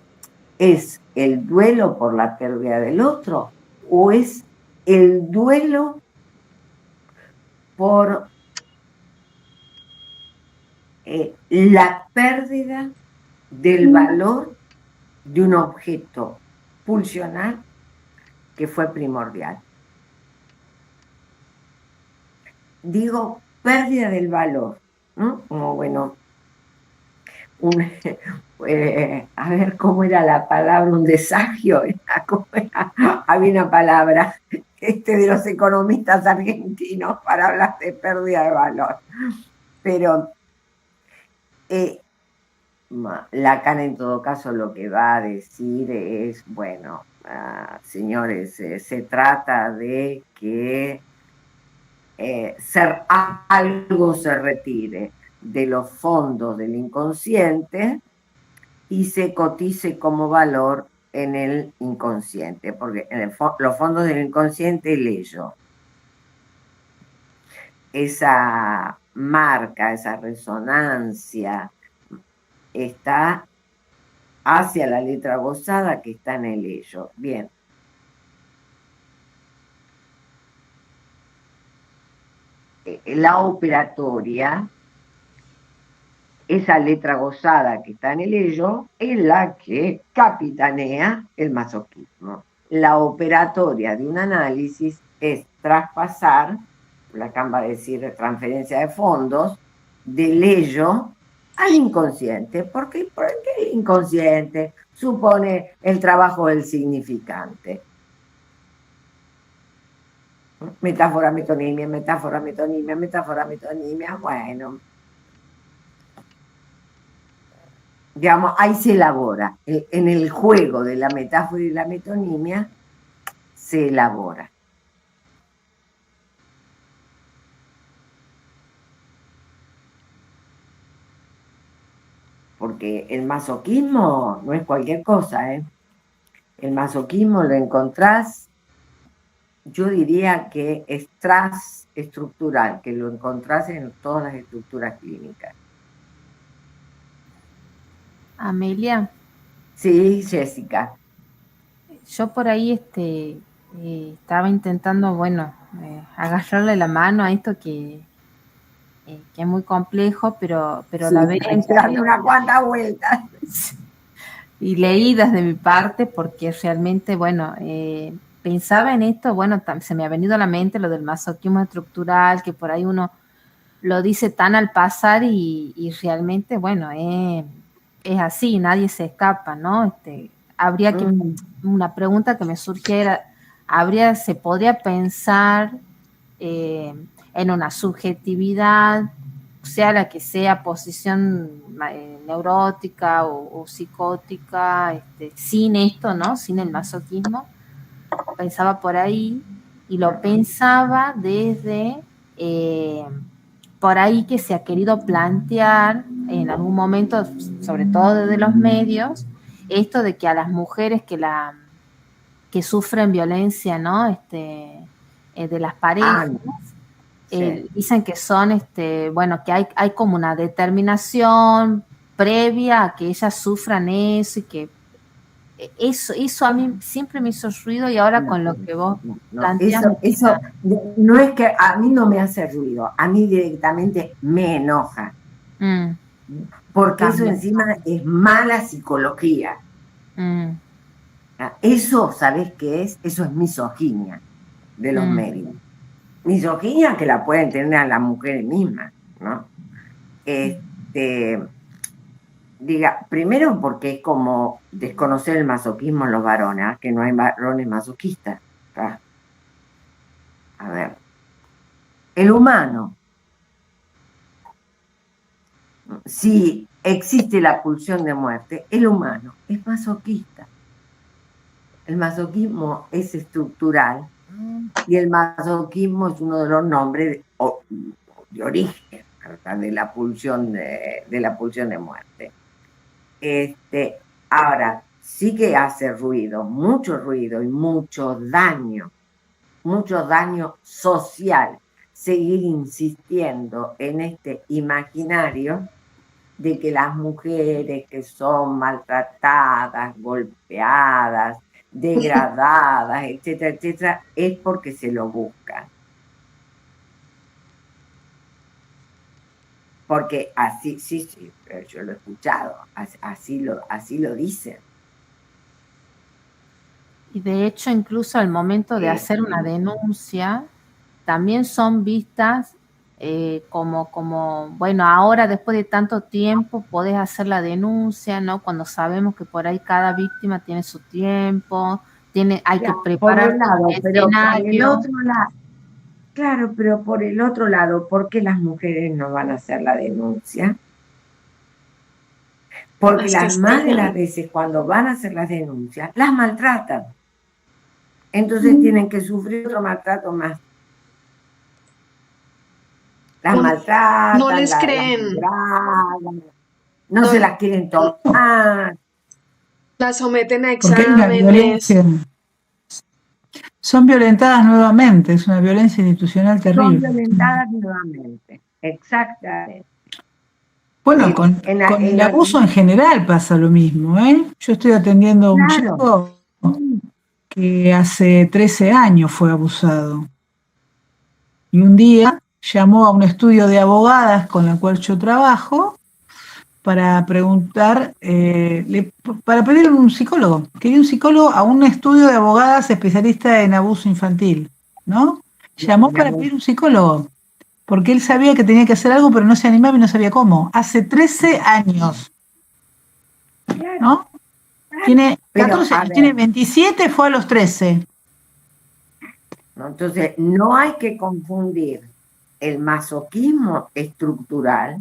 ¿es el duelo por la pérdida del otro o es el duelo por la pérdida del valor de un objeto pulsional que fue primordial? Digo, pérdida del valor, ¿no? Como, bueno, a ver cómo era la palabra, un desagio, había una palabra de los economistas argentinos para hablar de pérdida de valor, pero Lacan en todo caso lo que va a decir es, bueno, señores, se trata de que algo se retire de los fondos del inconsciente y se cotice como valor en el inconsciente, porque en los fondos del inconsciente leyo esa marca, esa resonancia está hacia la letra gozada que está en el ello. Bien. La operatoria, esa letra gozada que está en el ello, es la que capitanea el masoquismo. La operatoria de un análisis es traspasar, Lacan va a decir transferencia de fondos, del ello al inconsciente. ¿Por qué? Porque el inconsciente supone el trabajo del significante. Metáfora, metonimia, metáfora, metonimia, metáfora, metonimia, bueno. Digamos, ahí se elabora. En el juego de la metáfora y la metonimia se elabora. Porque el masoquismo no es cualquier cosa, ¿eh? El masoquismo lo encontrás, yo diría que es transestructural, que lo encontrás en todas las estructuras clínicas. Amelia. Sí, Jessica. Yo por ahí estaba intentando, bueno, agarrarle la mano a esto que es muy complejo, pero sí, la vez darle una cuanta vueltas y leídas de mi parte, porque realmente, bueno, pensaba en esto, bueno, se me ha venido a la mente lo del masoquismo estructural, que por ahí uno lo dice tan al pasar y realmente, bueno, es así, nadie se escapa, ¿no? Habría que, una pregunta que me surgiera, se podría pensar en una subjetividad, sea la que sea, posición neurótica o psicótica, sin esto, ¿no? Sin el masoquismo. Pensaba por ahí y lo pensaba desde por ahí que se ha querido plantear en algún momento, sobre todo desde los medios, esto de que a las mujeres que sufren violencia, ¿no? De las parejas, sí. Dicen que son, bueno, que hay como una determinación previa a que ellas sufran eso y que eso a mí siempre me hizo ruido y ahora con lo que vos planteas. Eso no es que a mí no me hace ruido, a mí directamente me enoja. Porque eso encima es mala psicología. Eso, ¿sabés qué es? Eso es misoginia de los medios. Misoginia que la pueden tener a las mujeres mismas, ¿no? Diga, primero porque es como desconocer el masoquismo en los varones, que no hay varones masoquistas. A ver, el humano, si existe la pulsión de muerte, el humano es masoquista. El masoquismo es estructural y el masoquismo es uno de los nombres de origen, ¿verdad? de la pulsión de muerte. Ahora, sí que hace ruido y mucho daño social, seguir insistiendo en este imaginario de que las mujeres que son maltratadas, golpeadas, degradadas, etcétera, etcétera, es porque se lo buscan. Porque así, sí, yo lo he escuchado, así lo dicen. Y de hecho, incluso al momento de hacer una denuncia, también son vistas como, bueno, ahora después de tanto tiempo podés hacer la denuncia, ¿no? Cuando sabemos que por ahí cada víctima tiene su tiempo, hay que preparar un escenario. Por el otro lado, claro, pero por el otro lado, ¿por qué las mujeres no van a hacer la denuncia? Porque las más de las veces cuando van a hacer las denuncias, las maltratan. Entonces tienen que sufrir otro maltrato más. Las maltratan, no les creen. No se las quieren tomar. Las someten a Porque hay una exámenes. violencia. Son violentadas nuevamente, es una violencia institucional terrible. Son violentadas nuevamente, exactamente. Bueno, con el abuso en general pasa lo mismo, ¿eh? Yo estoy atendiendo a un chico que hace 13 años fue abusado. Y un día llamó a un estudio de abogadas con la cual yo trabajo para preguntar, para pedir un psicólogo. Quería un psicólogo a un estudio de abogadas especialista en abuso infantil, ¿no? Llamó para pedir un psicólogo, porque él sabía que tenía que hacer algo, pero no se animaba y no sabía cómo. Hace 13 años, ¿no? Tiene 14 años, tiene 27, fue a los 13. Entonces, no hay que confundir el masoquismo estructural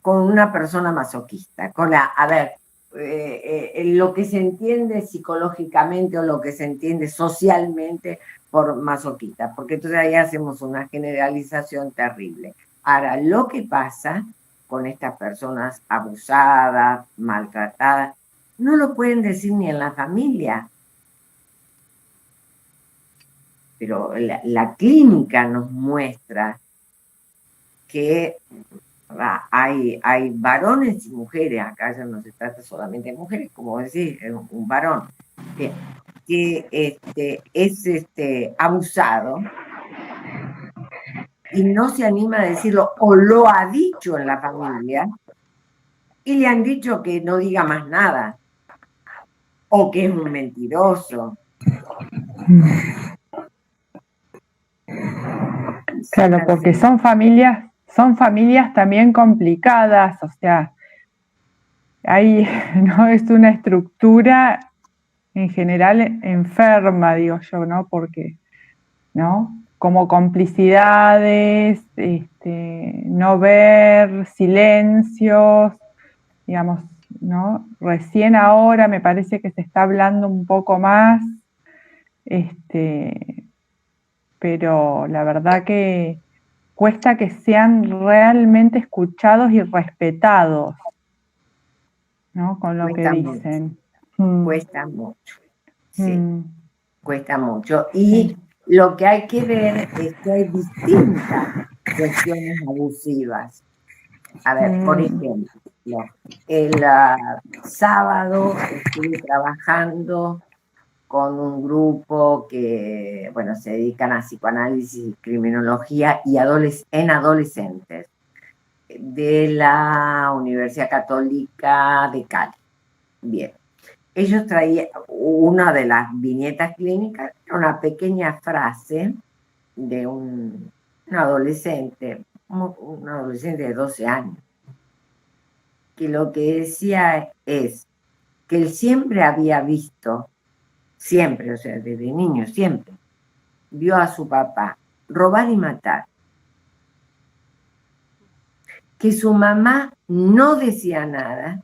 con una persona masoquista, lo que se entiende psicológicamente o lo que se entiende socialmente por masoquista, porque entonces ahí hacemos una generalización terrible. Ahora, lo que pasa con estas personas abusadas, maltratadas, no lo pueden decir ni en la familia, pero la clínica nos muestra que hay varones y mujeres, acá ya no se trata solamente de mujeres, como decir, un varón que es abusado y no se anima a decirlo, o lo ha dicho en la familia, y le han dicho que no diga más nada, o que es un mentiroso. Claro, porque son familias también complicadas, o sea, no es una estructura en general enferma, digo yo, ¿no? Porque, ¿no? Como complicidades, no ver, silencios, digamos, ¿no? Recién ahora me parece que se está hablando un poco más, pero la verdad que cuesta que sean realmente escuchados y respetados, ¿no? Con lo que dicen. Cuesta mucho, sí, cuesta mucho. Y lo que hay que ver es que hay distintas cuestiones abusivas. A ver, por ejemplo, el sábado estuve trabajando con un grupo que, bueno, se dedican a psicoanálisis y criminología y en adolescentes de la Universidad Católica de Cali. Bien. Ellos traían una de las viñetas clínicas, una pequeña frase de un adolescente de 12 años, que lo que decía es que él siempre había visto, siempre, o sea, desde niño, siempre, vio a su papá robar y matar. Que su mamá no decía nada,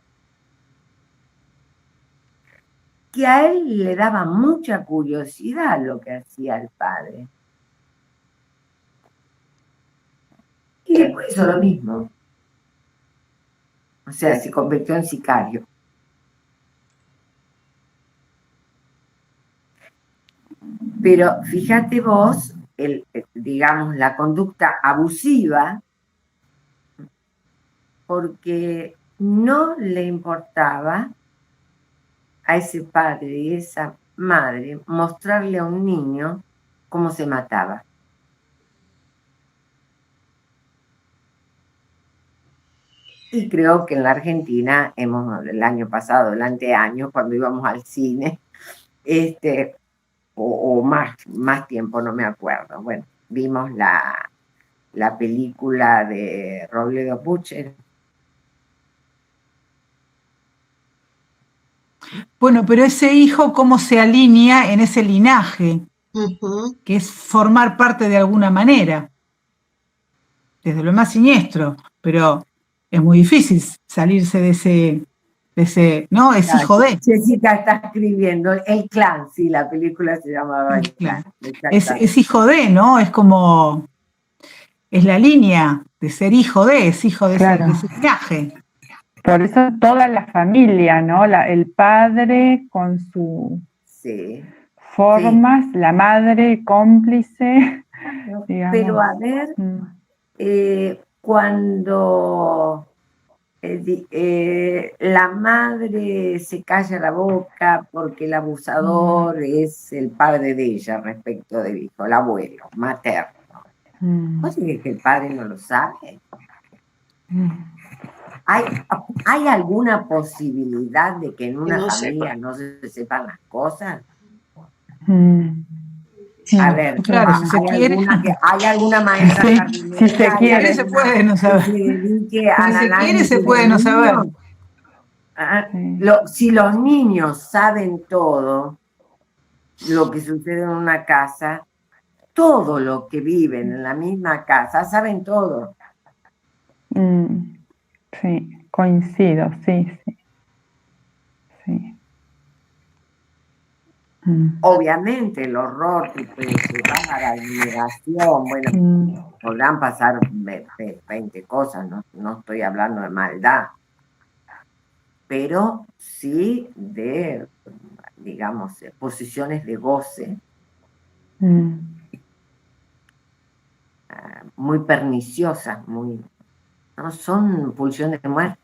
que a él le daba mucha curiosidad lo que hacía el padre. Y después hizo lo mismo. O sea, se convirtió en sicario. Pero fíjate vos, digamos, la conducta abusiva, porque no le importaba a ese padre y esa madre mostrarle a un niño cómo se mataba. Y creo que en la Argentina el año pasado, el anteaño, cuando íbamos al cine, o más tiempo, no me acuerdo. Bueno, vimos la película de Robledo Pucher. Bueno, pero ese hijo, ¿cómo se alinea en ese linaje? Que es formar parte de alguna manera, desde lo más siniestro, pero es muy difícil salirse de ese, ¿no? Es hijo de. Jessica está escribiendo El Clan, sí, la película se llamaba El Clan. Es hijo de, ¿no? Es como, es la línea de ser hijo de, es hijo de, Claro. ese linaje. Por eso toda la familia, ¿no? El padre con sus formas, la madre cómplice. Digamos. Pero a ver, cuando la madre se calla la boca porque el abusador es el padre de ella respecto del hijo, el abuelo materno. ¿Vos crees que el padre no lo sabe? ¿Hay alguna posibilidad de que en una familia no se sepan las cosas? A ver, claro, si se quiere. ¿hay alguna maestra jardinera? Si se quiere, se puede no saber. Si se quiere, se puede no saber. Si los niños saben todo lo que sucede en una casa, todo lo que viven en la misma casa, saben todo. Sí, coincido, sí. Obviamente el horror que puede llevar a la admiración, bueno, podrán pasar 20 cosas, no estoy hablando de maldad, pero sí de, digamos, posiciones de goce muy perniciosas, no son pulsiones de muerte.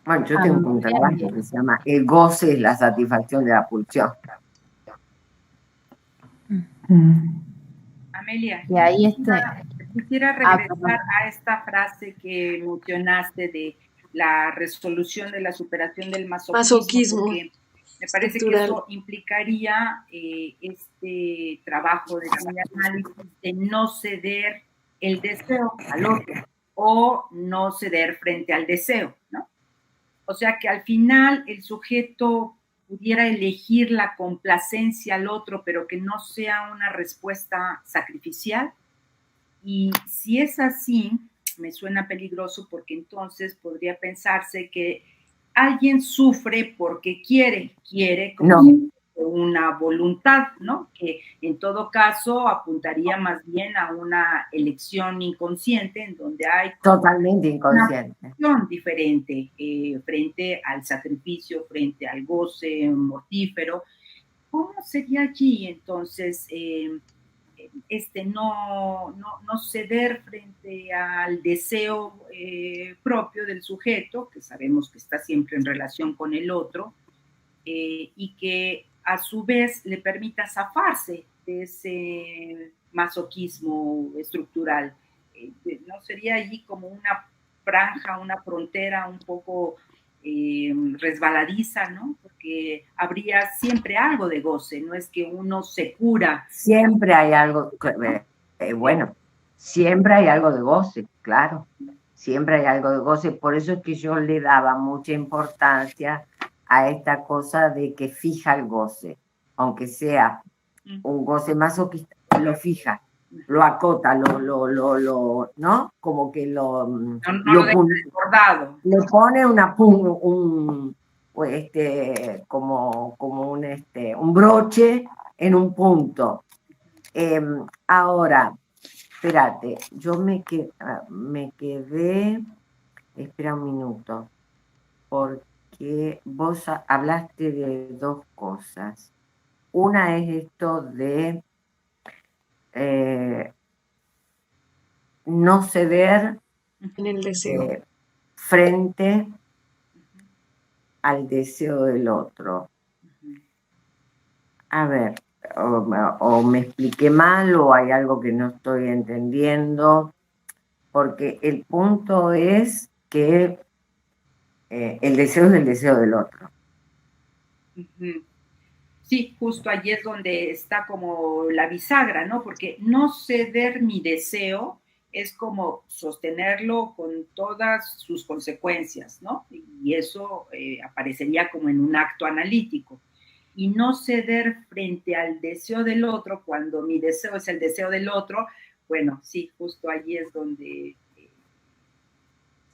Bueno, yo tengo un trabajo que se llama El goce es la satisfacción de la pulsión. Amelia, y ahí quisiera regresar a esta frase que mencionaste de la resolución de la superación del masoquismo, porque me parece que eso implicaría este trabajo de análisis de no ceder el deseo al otro o no ceder frente al deseo, ¿no? O sea que al final el sujeto pudiera elegir la complacencia al otro, pero que no sea una respuesta sacrificial. Y si es así, me suena peligroso porque entonces podría pensarse que alguien sufre porque quiere como una voluntad, ¿no? Que en todo caso apuntaría más bien a una elección inconsciente en donde hay totalmente inconsciente, una acción diferente frente al sacrificio, frente al goce mortífero. ¿Cómo sería allí entonces no ceder frente al deseo propio del sujeto, que sabemos que está siempre en relación con el otro, y que a su vez le permita zafarse de ese masoquismo estructural? ¿No sería allí como una franja, una frontera un poco resbaladiza, ¿no? Porque habría siempre algo de goce, no es que uno se cura. Siempre hay algo, siempre hay algo de goce, claro, siempre hay algo de goce, por eso es que yo le daba mucha importancia a esta cosa de que fija el goce, aunque sea un goce masoquista, lo fija, lo acota, ¿no? Como que lo desbordado. Le pone como un broche en un punto. Ahora, espérate, yo me quedé, espera un minuto, porque vos hablaste de dos cosas. Una es esto de no ceder en el deseo frente al deseo del otro. A ver, o me expliqué mal o hay algo que no estoy entendiendo, porque el punto es que el deseo es el deseo del otro. Sí, justo allí es donde está como la bisagra, ¿no? Porque no ceder mi deseo es como sostenerlo con todas sus consecuencias, ¿no? Y eso aparecería como en un acto analítico. Y no ceder frente al deseo del otro, cuando mi deseo es el deseo del otro, bueno, sí, justo allí es donde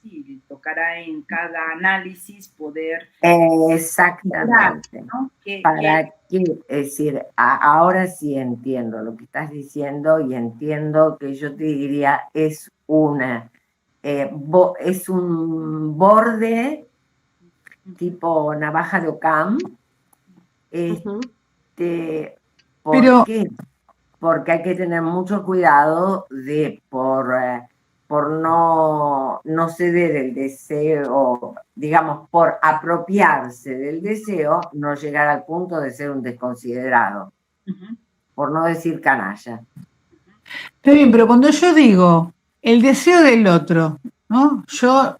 sí, tocará en cada análisis poder... Exactamente. ¿no? ¿Para qué? Es decir, ahora sí entiendo lo que estás diciendo y entiendo que yo te diría es es un borde tipo navaja de Occam. ¿Por qué? Porque hay que tener mucho cuidado por no ceder el deseo, digamos, por apropiarse del deseo, no llegar al punto de ser un desconsiderado, por no decir canalla. Está bien, pero cuando yo digo el deseo del otro, ¿no? Yo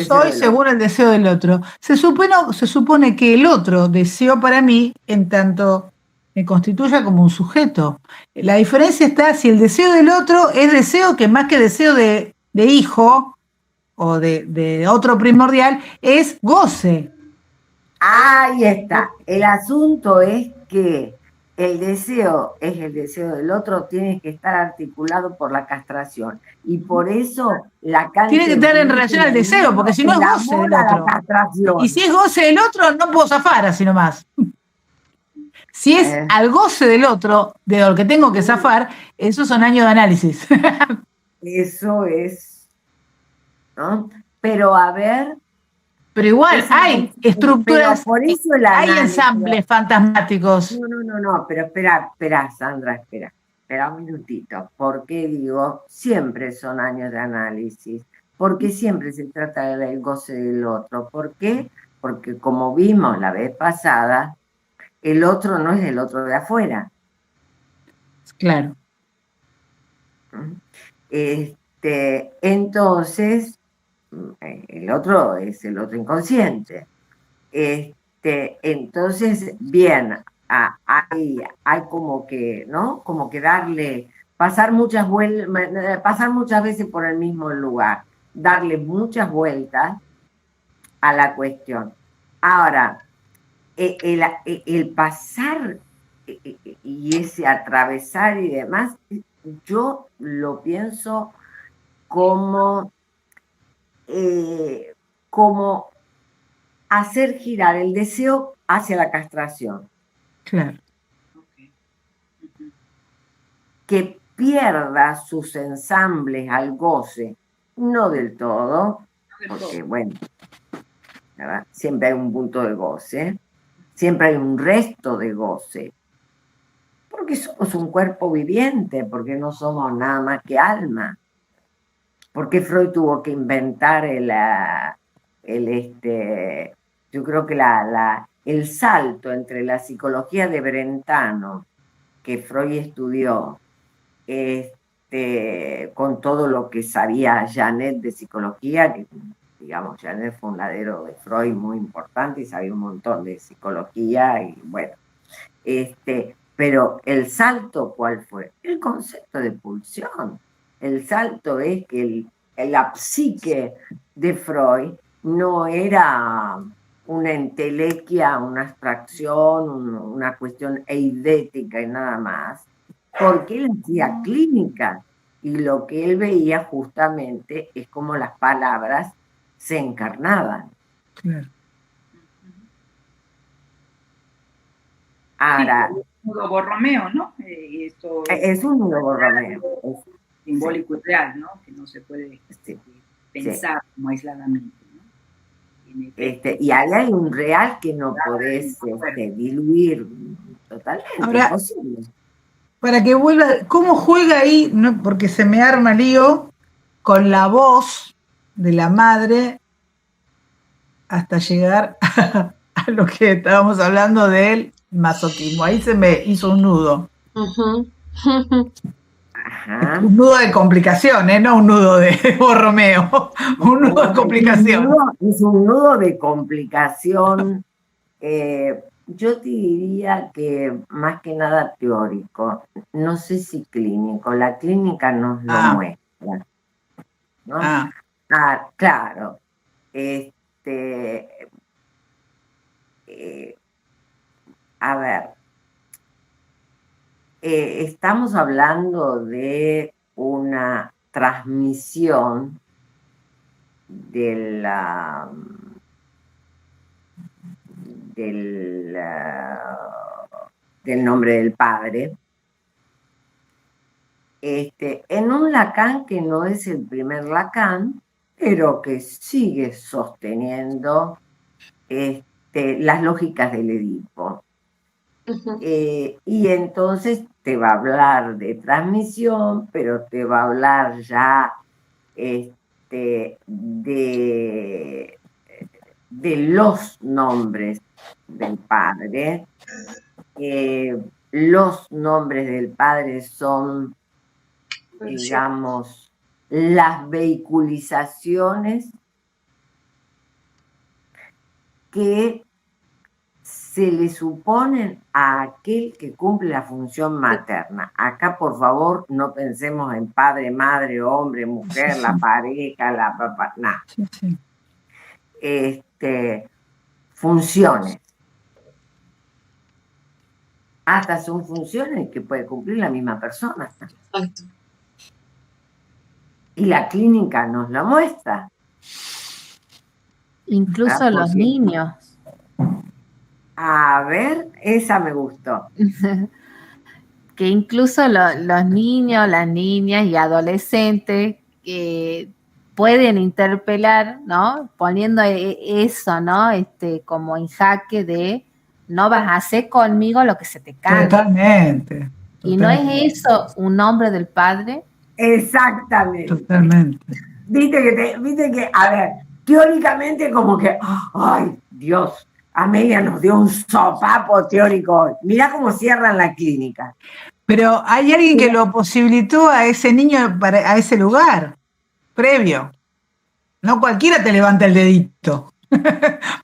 soy según el deseo del otro. Se supone que el otro deseo para mí en tanto me constituya como un sujeto. La diferencia está si el deseo del otro es deseo que más que deseo de hijo o de otro primordial, es goce. Ahí está. El asunto es que el deseo es el deseo del otro, tiene que estar articulado por la castración. Y por eso tiene que estar en relación al deseo, porque si no es goce del otro. Y si es goce del otro, no puedo zafar así nomás. Si es al goce del otro, de lo que tengo que zafar, esos son años de análisis. Eso es, ¿no? Pero a ver... Pero igual hay estructuras, por eso hay ensambles fantasmáticos. No, pero espera, Sandra, espera un minutito. ¿Por qué digo? Siempre son años de análisis, porque siempre se trata del goce del otro. ¿Por qué? Porque como vimos la vez pasada, el otro no es el otro de afuera. Claro. Entonces, el otro es el otro inconsciente. Entonces, bien, hay como que, ¿no? Como que pasar muchas veces por el mismo lugar, darle muchas vueltas a la cuestión. Ahora, el pasar y ese atravesar y demás, yo lo pienso como hacer girar el deseo hacia la castración. Claro. Que pierda sus ensambles al goce, no del todo, porque bueno, ¿verdad? Siempre hay un punto de goce, siempre hay un resto de goce, porque somos un cuerpo viviente, porque no somos nada más que alma. ¿Por qué Freud tuvo que inventar yo creo que el salto entre la psicología de Brentano, que Freud estudió, con todo lo que sabía Janet de psicología, que digamos, Janet fue un ladero de Freud muy importante y sabía un montón de psicología, y bueno, pero el salto, ¿cuál fue? El concepto de pulsión. El salto es que la psique de Freud no era una entelequia, una abstracción, una cuestión eidética y nada más, porque él hacía clínica y lo que él veía justamente es como las palabras se encarnaban. Claro. Ahora, sí, un nudo Borromeo, ¿no? Es un nudo Borromeo. Simbólico y real, ¿no? Que no se puede pensar como aisladamente, ¿no? Y ahí hay un real que no podés diluir totalmente. Ahora, imposible. para que vuelva, ¿cómo juega ahí? No, porque se me arma lío con la voz de la madre hasta llegar a lo que estábamos hablando del masoquismo. Ahí se me hizo un nudo. Ajá. Un nudo de complicación, no un nudo de Borromeo, un nudo de complicación. Es un nudo de complicación. Yo te diría que más que nada teórico, no sé si clínico, la clínica nos lo muestra, ¿no? Claro. A ver, estamos hablando de una transmisión del nombre del padre, en un Lacan que no es el primer Lacan, pero que sigue sosteniendo las lógicas del Edipo. Y entonces te va a hablar de transmisión, pero te va a hablar ya de los nombres del padre. Los nombres del padre son, digamos, las vehiculizaciones que se le suponen a aquel que cumple la función materna. Acá, por favor, no pensemos en padre, madre, hombre, mujer, la pareja, la papá, nada. Funciones. Hasta son funciones que puede cumplir la misma persona. Exacto. Y la clínica nos lo muestra. Incluso los niños. A ver, esa me gustó. Que incluso los niños, las niñas y adolescentes pueden interpelar, ¿no? Poniendo eso, ¿no? Como en jaque de no vas a hacer conmigo lo que se te cante. Totalmente. ¿Y no es eso un nombre del padre? Exactamente. Totalmente. Viste que, a ver, teóricamente como que, ay, Dios, Amelia nos dio un sopapo teórico hoy. Mirá cómo cierran la clínica. Pero hay alguien que lo posibilitó a ese niño, a ese lugar, previo. No cualquiera te levanta el dedito.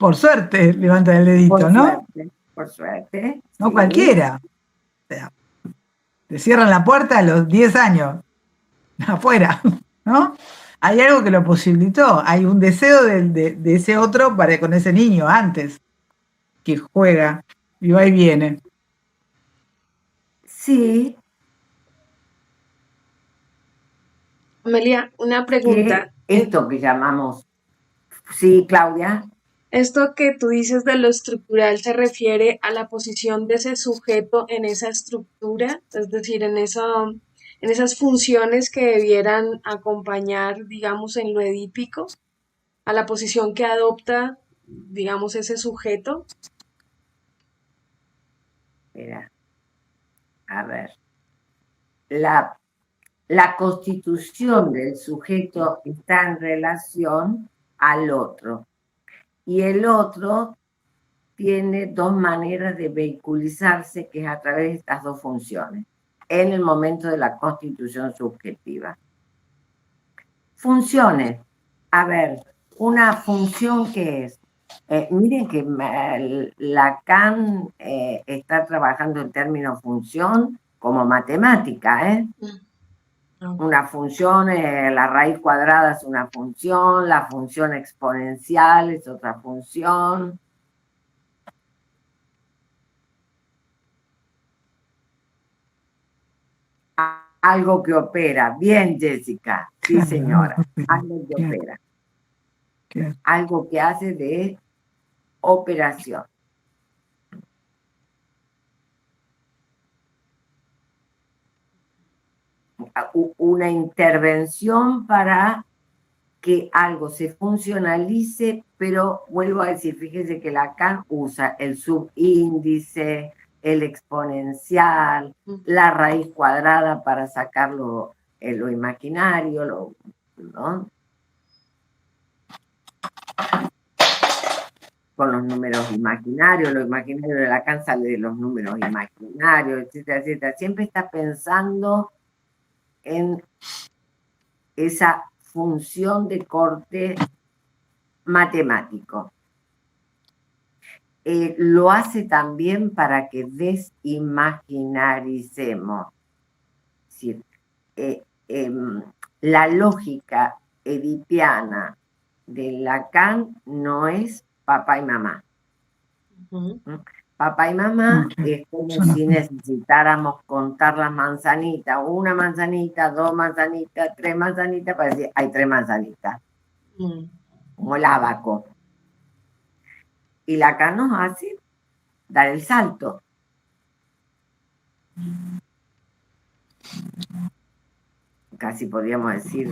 Por suerte levanta el dedito, ¿no? Por suerte. No sí. cualquiera. O sea, te cierran la puerta a los 10 años. Afuera, ¿no? Hay algo que lo posibilitó. Hay un deseo de ese otro con ese niño antes, que juega y va y viene. Sí. Amelia, una pregunta. Esto que llamamos... Sí, Claudia. Esto que tú dices de lo estructural se refiere a la posición de ese sujeto en esa estructura, es decir, en esas funciones que debieran acompañar, digamos, en lo edípico, a la posición que adopta, digamos, ese sujeto. Mira, a ver, la constitución del sujeto está en relación al otro, y el otro tiene dos maneras de vehiculizarse, que es a través de estas dos funciones, en el momento de la constitución subjetiva. Funciones. A ver, una función que es, miren que Lacan está trabajando el término función como matemática, ¿eh? Una función, la raíz cuadrada es una función, la función exponencial es otra función. Algo que opera. Bien, Jessica. Sí, señora. Algo que opera. Algo que hace de operación. Una intervención para que algo se funcionalice, pero vuelvo a decir, fíjense que Lacan usa el subíndice, el exponencial, la raíz cuadrada para sacar lo imaginario, ¿no? Con los números imaginarios, lo imaginario de Lacan sale de los números imaginarios, etcétera, etcétera. Siempre está pensando en esa función de corte matemático. Lo hace también para que desimaginaricemos. Es decir, la lógica edipiana de Lacan no es papá y mamá. Papá y mamá es como si necesitáramos contar las manzanitas, una manzanita, dos manzanitas, tres manzanitas, para decir, hay tres manzanitas. Como el ábaco. Y Lacan nos hace dar el salto. Casi podríamos decir,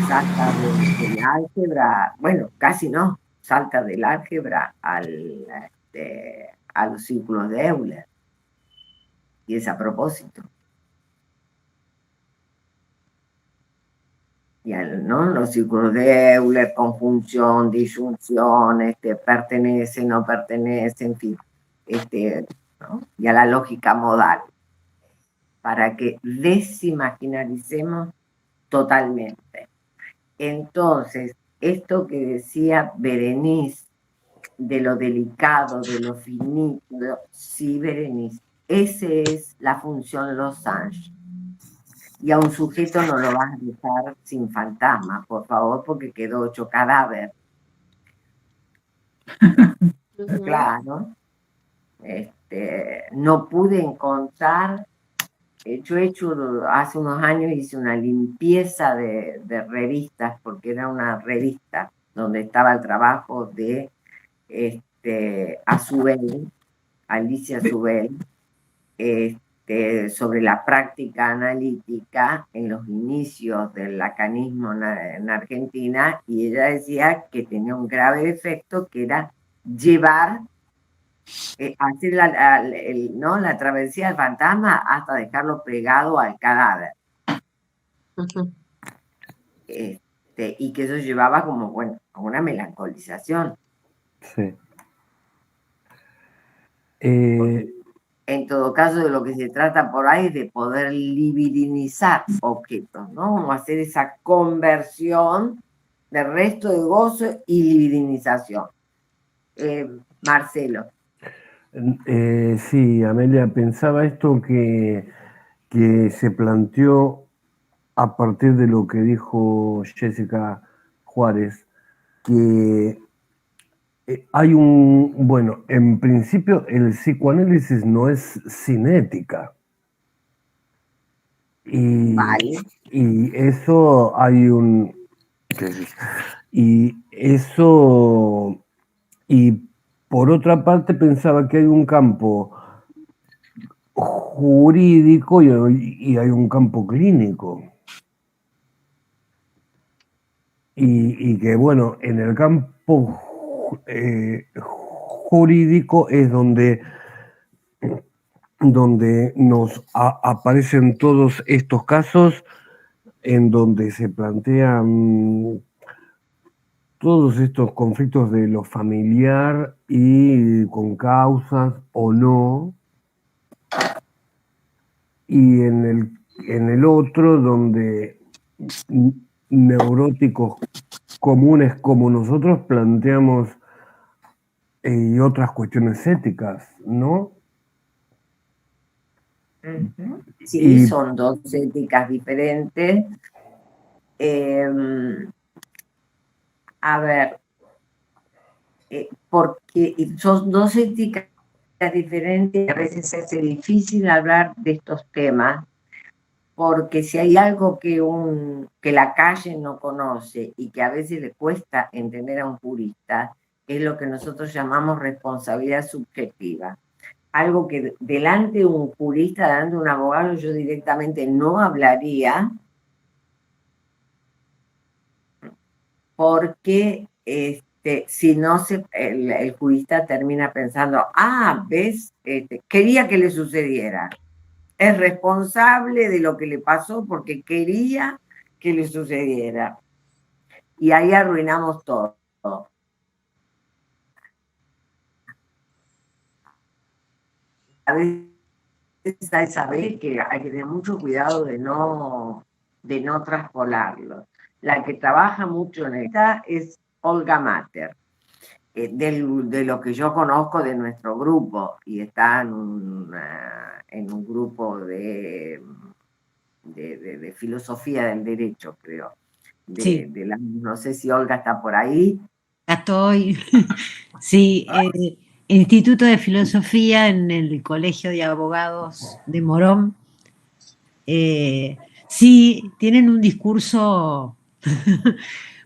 salta del álgebra, bueno, casi no, salta del álgebra a los círculos de Euler. Y es a propósito. ¿No? Los círculos de Euler, conjunción, disyunción, pertenece, no pertenece, en fin, ¿no? Y a la lógica modal, para que desimaginaricemos totalmente. Entonces, esto que decía Berenice, de lo delicado, de lo finito, sí, Berenice, esa es la función Losange. Y a un sujeto no lo vas a dejar sin fantasma, por favor, porque quedó 8 cadáveres. Claro. No pude encontrar, yo he hecho, hace unos años hice una limpieza de revistas, porque era una revista donde estaba el trabajo de Azubel, Alicia Azubel, sobre la práctica analítica en los inicios del lacanismo en Argentina, y ella decía que tenía un grave defecto, que era llevar, hacer la travesía del fantasma hasta dejarlo pegado al cadáver. Y que eso llevaba como, bueno, a una melancolización. Sí. En todo caso, de lo que se trata por ahí es de poder libidinizar objetos, ¿no? Como hacer esa conversión de resto de gozo y libidinización. Marcelo. Sí, Amelia, pensaba esto que se planteó a partir de lo que dijo Jessica Juárez, que hay bueno, en principio el psicoanálisis no es cinética. Y eso hay y por otra parte pensaba que hay un campo jurídico y hay un campo clínico. Y que bueno, en el campo jurídico es donde nos aparecen todos estos casos en donde se plantean todos estos conflictos de lo familiar y con causas o no, y en el otro donde neuróticos comunes como nosotros planteamos y otras cuestiones éticas, ¿no? Sí, son dos éticas diferentes. A ver, porque son dos éticas diferentes, a veces se hace difícil hablar de estos temas, porque si hay algo que la calle no conoce y que a veces le cuesta entender a un jurista, es lo que nosotros llamamos responsabilidad subjetiva. Algo que delante de un jurista, delante de un abogado, yo directamente no hablaría, porque si no el jurista termina pensando, ves, quería que le sucediera. Es responsable de lo que le pasó porque quería que le sucediera. Y ahí arruinamos todo. A veces hay que saber que hay que tener mucho cuidado de no traspolarlo. La que trabaja mucho en esta es Olga Mater, de lo que yo conozco de nuestro grupo, y está en un grupo de filosofía del derecho, creo. Sí. No sé si Olga está por ahí. Estoy, sí, Instituto de Filosofía en el Colegio de Abogados de Morón. Sí, tienen un discurso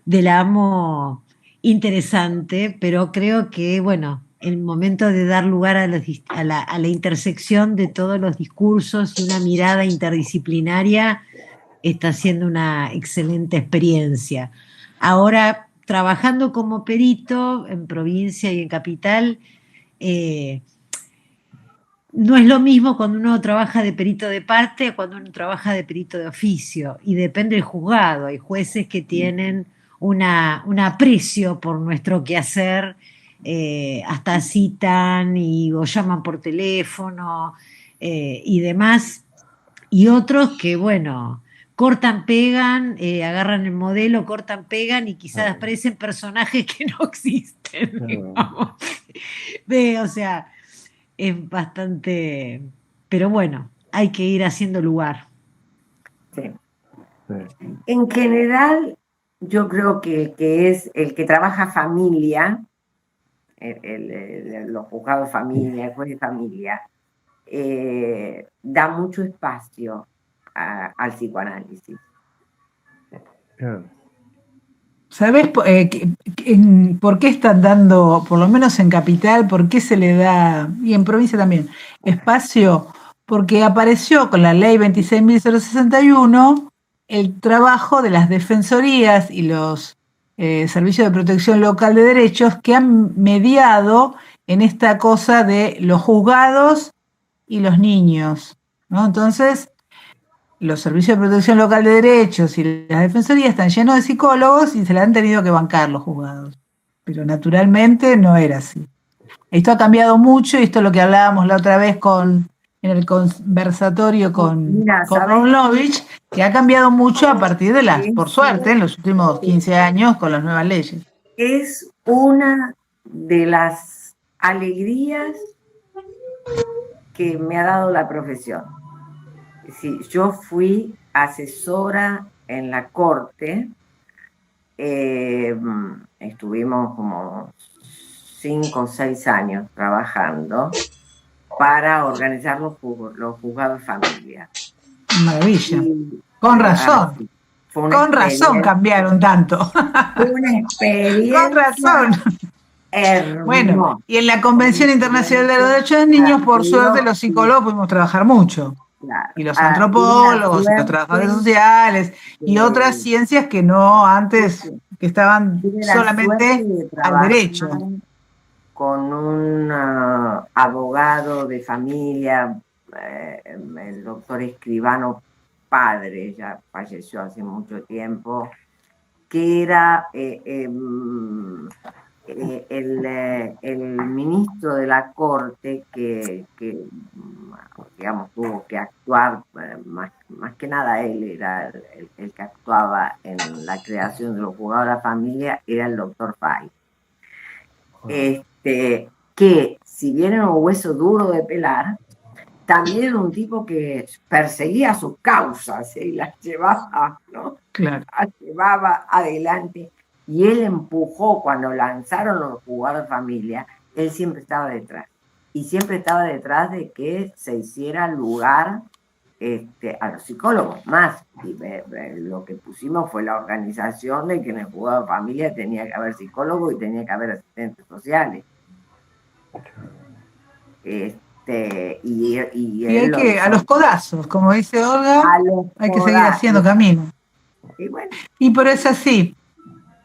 del amo interesante, pero creo que, bueno, el momento de dar lugar a la intersección de todos los discursos y una mirada interdisciplinaria está siendo una excelente experiencia. Ahora, trabajando como perito en provincia y en capital, no es lo mismo cuando uno trabaja de perito de parte a cuando uno trabaja de perito de oficio, y depende del juzgado. Hay jueces que tienen un aprecio por nuestro quehacer, hasta citan o llaman por teléfono y demás, y otros que, bueno, cortan, pegan, agarran el modelo, cortan, pegan y quizás aparecen personajes que no existen. O sea, es bastante, pero bueno, hay que ir haciendo lugar. Sí. En general, yo creo que es el que trabaja familia, los juzgados de familia, el juez de familia, da mucho espacio al psicoanálisis. ¿Sabés por qué están dando, por lo menos en Capital, por qué se le da, y en provincia también, espacio? Porque apareció con la ley 26.061 el trabajo de las defensorías y los servicios de protección local de derechos que han mediado en esta cosa de los juzgados y los niños, ¿no? Entonces, los servicios de protección local de derechos y las defensorías están llenos de psicólogos y se la han tenido que bancar los juzgados. Pero naturalmente no era así. Esto ha cambiado mucho, y esto es lo que hablábamos la otra vez en el conversatorio con Ronlovich, que ha cambiado mucho a partir de por suerte, en los últimos 15 años con las nuevas leyes. Es una de las alegrías que me ha dado la profesión. Sí, yo fui asesora en la corte, estuvimos como 5 o 6 años trabajando para organizar los juzgados de familia. Maravilla. Con razón. Con razón cambiaron tanto. Fue una experiencia. Con razón. Hermosa. Bueno, y en la Convención Internacional de los Derechos de Niños, por suerte, los psicólogos pudimos trabajar mucho. Claro. Y los antropólogos, y los trabajadores sociales, y otras ciencias que no antes, que estaban solamente al derecho. Con un abogado de familia, el doctor Escribano padre, ya falleció hace mucho tiempo, que era el ministro de la Corte que digamos, tuvo que actuar, más que nada él era el que actuaba en la creación de los juzgados de la familia, era el doctor Fay. Que si bien era un hueso duro de pelar, también era un tipo que perseguía sus causas y las llevaba, ¿no? Claro. Las llevaba adelante. Y él empujó cuando lanzaron los juzgados de familia, él siempre estaba detrás. Y siempre estaba detrás de que se hiciera lugar a los psicólogos más. Y lo que pusimos fue la organización de que en el juzgado de familia tenía que haber psicólogos y tenía que haber asistentes sociales. Y hay que, a los codazos, como dice Olga, hay que seguir haciendo camino. Y bueno. Y por eso así.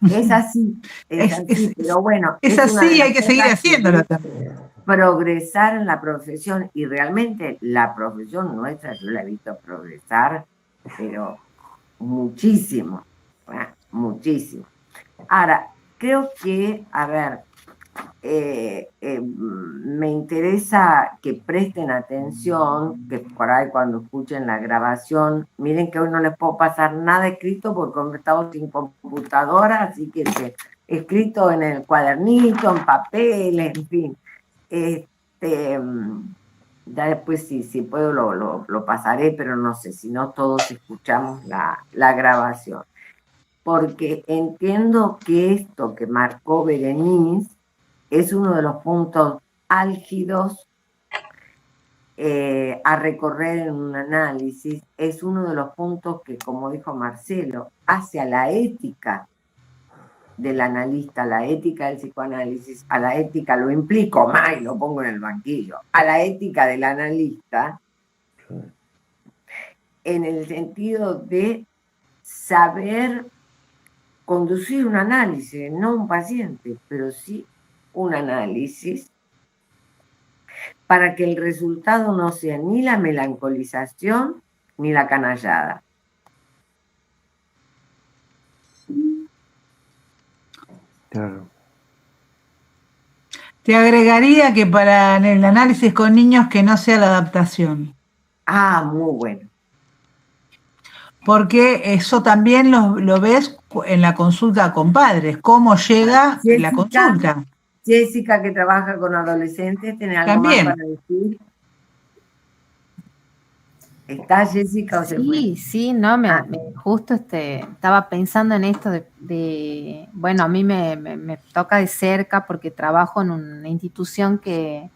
Es así, pero bueno. Es así y hay que seguir haciéndolo también. Progresar en la profesión, y realmente la profesión nuestra yo la he visto progresar, pero muchísimo, muchísimo. Ahora, creo que, a ver, me interesa que presten atención, que por ahí cuando escuchen la grabación, miren que hoy no les puedo pasar nada escrito porque estamos sin computadora, así que escrito en el cuadernito, en papel, en fin. Ya después si puedo lo pasaré, pero no sé, si no todos escuchamos la grabación. Porque entiendo que esto que marcó Berenice es uno de los puntos álgidos a recorrer en un análisis, es uno de los puntos que, como dijo Marcelo, hace a la ética del analista, la ética del psicoanálisis, a la ética, lo implico más y lo pongo en el banquillo, a la ética del analista, en el sentido de saber conducir un análisis, no un paciente, pero sí un análisis, para que el resultado no sea ni la melancolización ni la canallada. Claro. Te agregaría que para el análisis con niños que no sea la adaptación. Ah, muy bueno. Porque eso también lo ves en la consulta con padres, cómo llega la consulta. Jessica, que trabaja con adolescentes, ¿tiene algo también más para decir? ¿Está Jessica o se fue? Sí, no, justo estaba pensando en esto de bueno, a mí me toca de cerca porque trabajo en una institución que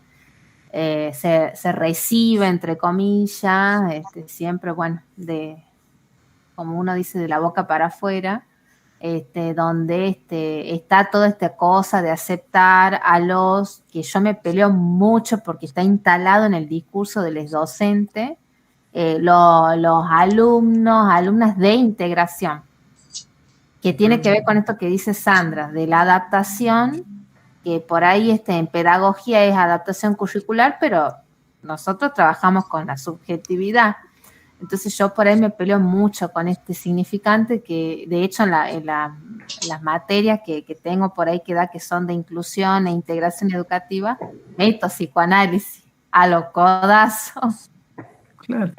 se recibe, entre comillas, siempre, bueno, como uno dice, de la boca para afuera, donde está toda esta cosa de aceptar a los, que yo me peleo mucho porque está instalado en el discurso de los docentes, los alumnas de integración, que tiene que ver con esto que dice Sandra, de la adaptación, que por ahí en pedagogía es adaptación curricular, pero nosotros trabajamos con la subjetividad. Entonces yo por ahí me peleo mucho con este significante que, de hecho, en las materias que tengo por ahí que son de inclusión e integración educativa, meto psicoanálisis a los codazos. Claro.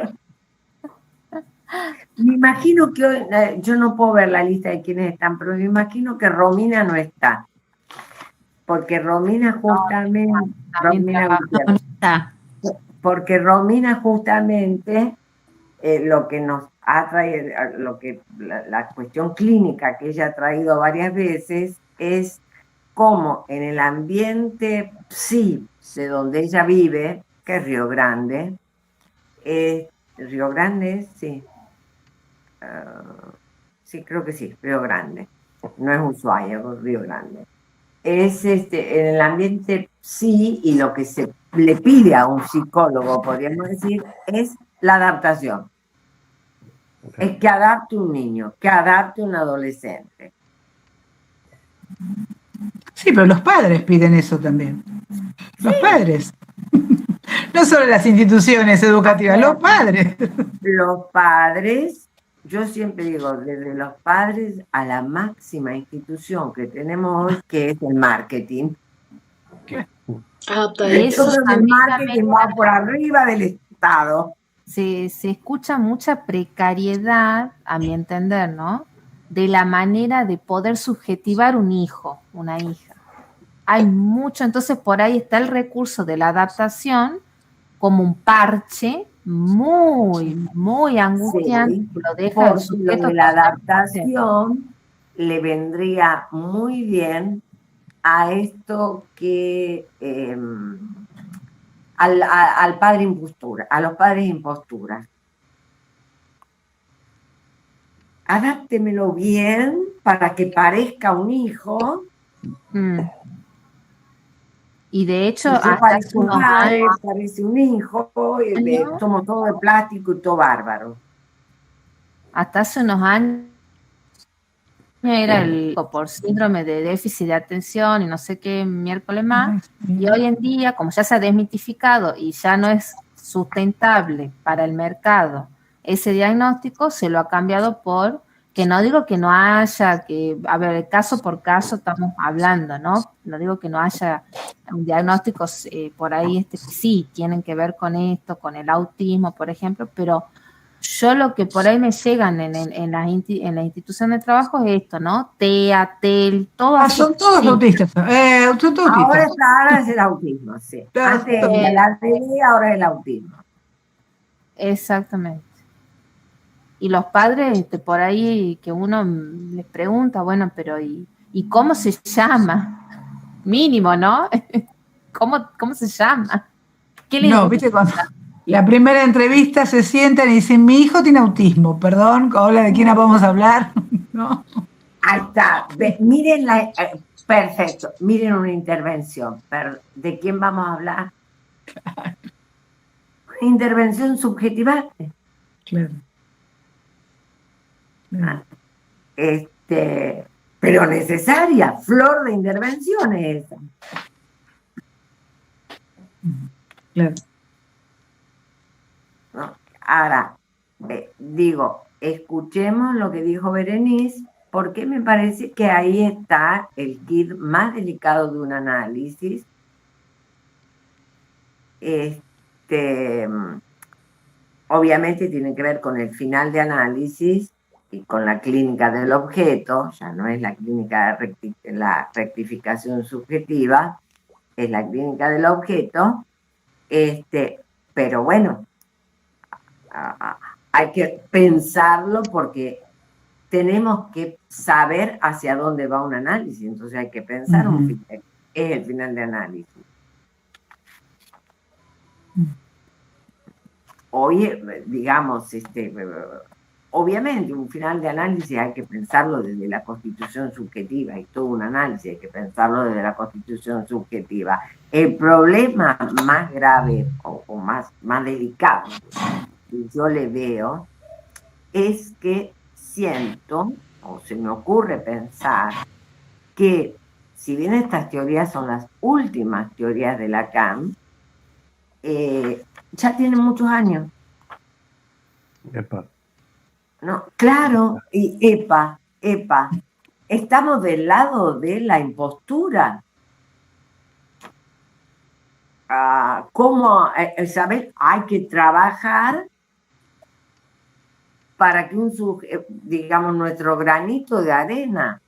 Me imagino que hoy, yo no puedo ver la lista de quienes están, pero me imagino que Romina no está. Porque Romina justamente... porque Romina justamente... lo que nos ha traído, la cuestión clínica que ella ha traído varias veces es cómo en el ambiente psi de donde ella vive, que es Río Grande, sí, sí, creo que sí, Río Grande, no es Ushuaia, es Río Grande, es en el ambiente psi, y lo que se le pide a un psicólogo, podríamos decir, es la adaptación. Es que adapte un niño, que adapte un adolescente. Sí, pero los padres piden eso también. Los padres. No solo las instituciones educativas, los padres. Los padres, yo siempre digo, desde los padres a la máxima institución que tenemos hoy, que es el marketing. Eso el marketing va por arriba del Estado. Se escucha mucha precariedad, a mi entender, ¿no? De la manera de poder subjetivar un hijo, una hija. Hay mucho, entonces por ahí está el recurso de la adaptación como un parche muy, muy angustiante. Sí, lo deja lo de la adaptación le vendría muy bien a esto que... al padre impostura, a los padres impostura. Adáptemelo bien para que parezca un hijo. Y de hecho, parece un padre, parece un hijo, somos todo de plástico y todo bárbaro. Hasta hace unos años era por síndrome de déficit de atención y no sé qué miércoles más, y hoy en día, como ya se ha desmitificado y ya no es sustentable para el mercado ese diagnóstico, se lo ha cambiado por, que no digo que no haya, que, a ver, caso por caso estamos hablando, ¿no? No digo que no haya un diagnóstico por ahí que sí tienen que ver con esto, con el autismo, por ejemplo, pero yo lo que por ahí me llegan en la institución de trabajo es esto, ¿no? TEA, TEL, todo así. Son todos autistas. Ahora es el autismo, sí. Antes la TEA, ahora es el autismo. Exactamente. Y los padres, por ahí que uno les pregunta, bueno, pero ¿y cómo se llama? Mínimo, ¿no? ¿Cómo se llama? ¿Qué le No, viste, cuando la primera entrevista se sientan y dicen, mi hijo tiene autismo, perdón, hola, ¿de quién vamos a hablar? No. Ahí está, miren perfecto, miren una intervención, ¿de quién vamos a hablar? Claro. Una intervención subjetiva. Claro. Pero necesaria, flor de intervenciones esa. Claro. No, ahora, digo, escuchemos lo que dijo Berenice, porque me parece que ahí está el kit más delicado de un análisis. Obviamente tiene que ver con el final de análisis y con la clínica del objeto, ya no es la clínica de la rectificación subjetiva, es la clínica del objeto, pero bueno, hay que pensarlo porque tenemos que saber hacia dónde va un análisis, entonces hay que pensar es el final de análisis. Hoy, digamos, obviamente un final de análisis hay que pensarlo desde la constitución subjetiva, y todo un análisis hay que pensarlo desde la constitución subjetiva. El problema más grave o más delicado que yo le veo es que siento, o se me ocurre pensar, que si bien estas teorías son las últimas teorías de Lacan, ya tienen muchos años. Epa. No, claro, y epa, estamos del lado de la impostura. ¿Cómo, sabes? Hay que trabajar para que digamos, nuestro granito de arena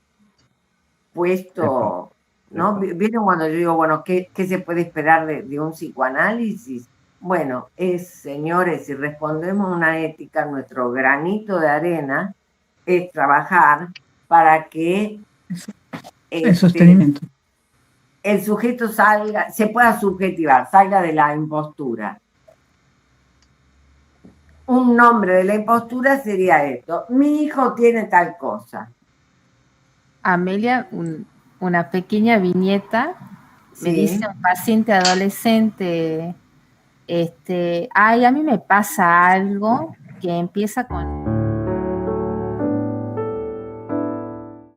puesto, ¿no? ¿Vieron cuando yo digo, bueno, ¿qué se puede esperar de un psicoanálisis? Bueno, señores, si respondemos a una ética, nuestro granito de arena es trabajar para que el sostenimiento. El sujeto se pueda subjetivar, salga de la impostura. Un nombre de la impostura sería esto: mi hijo tiene tal cosa. Amelia, una pequeña viñeta. Me dice un paciente adolescente, ay, a mí me pasa algo que empieza con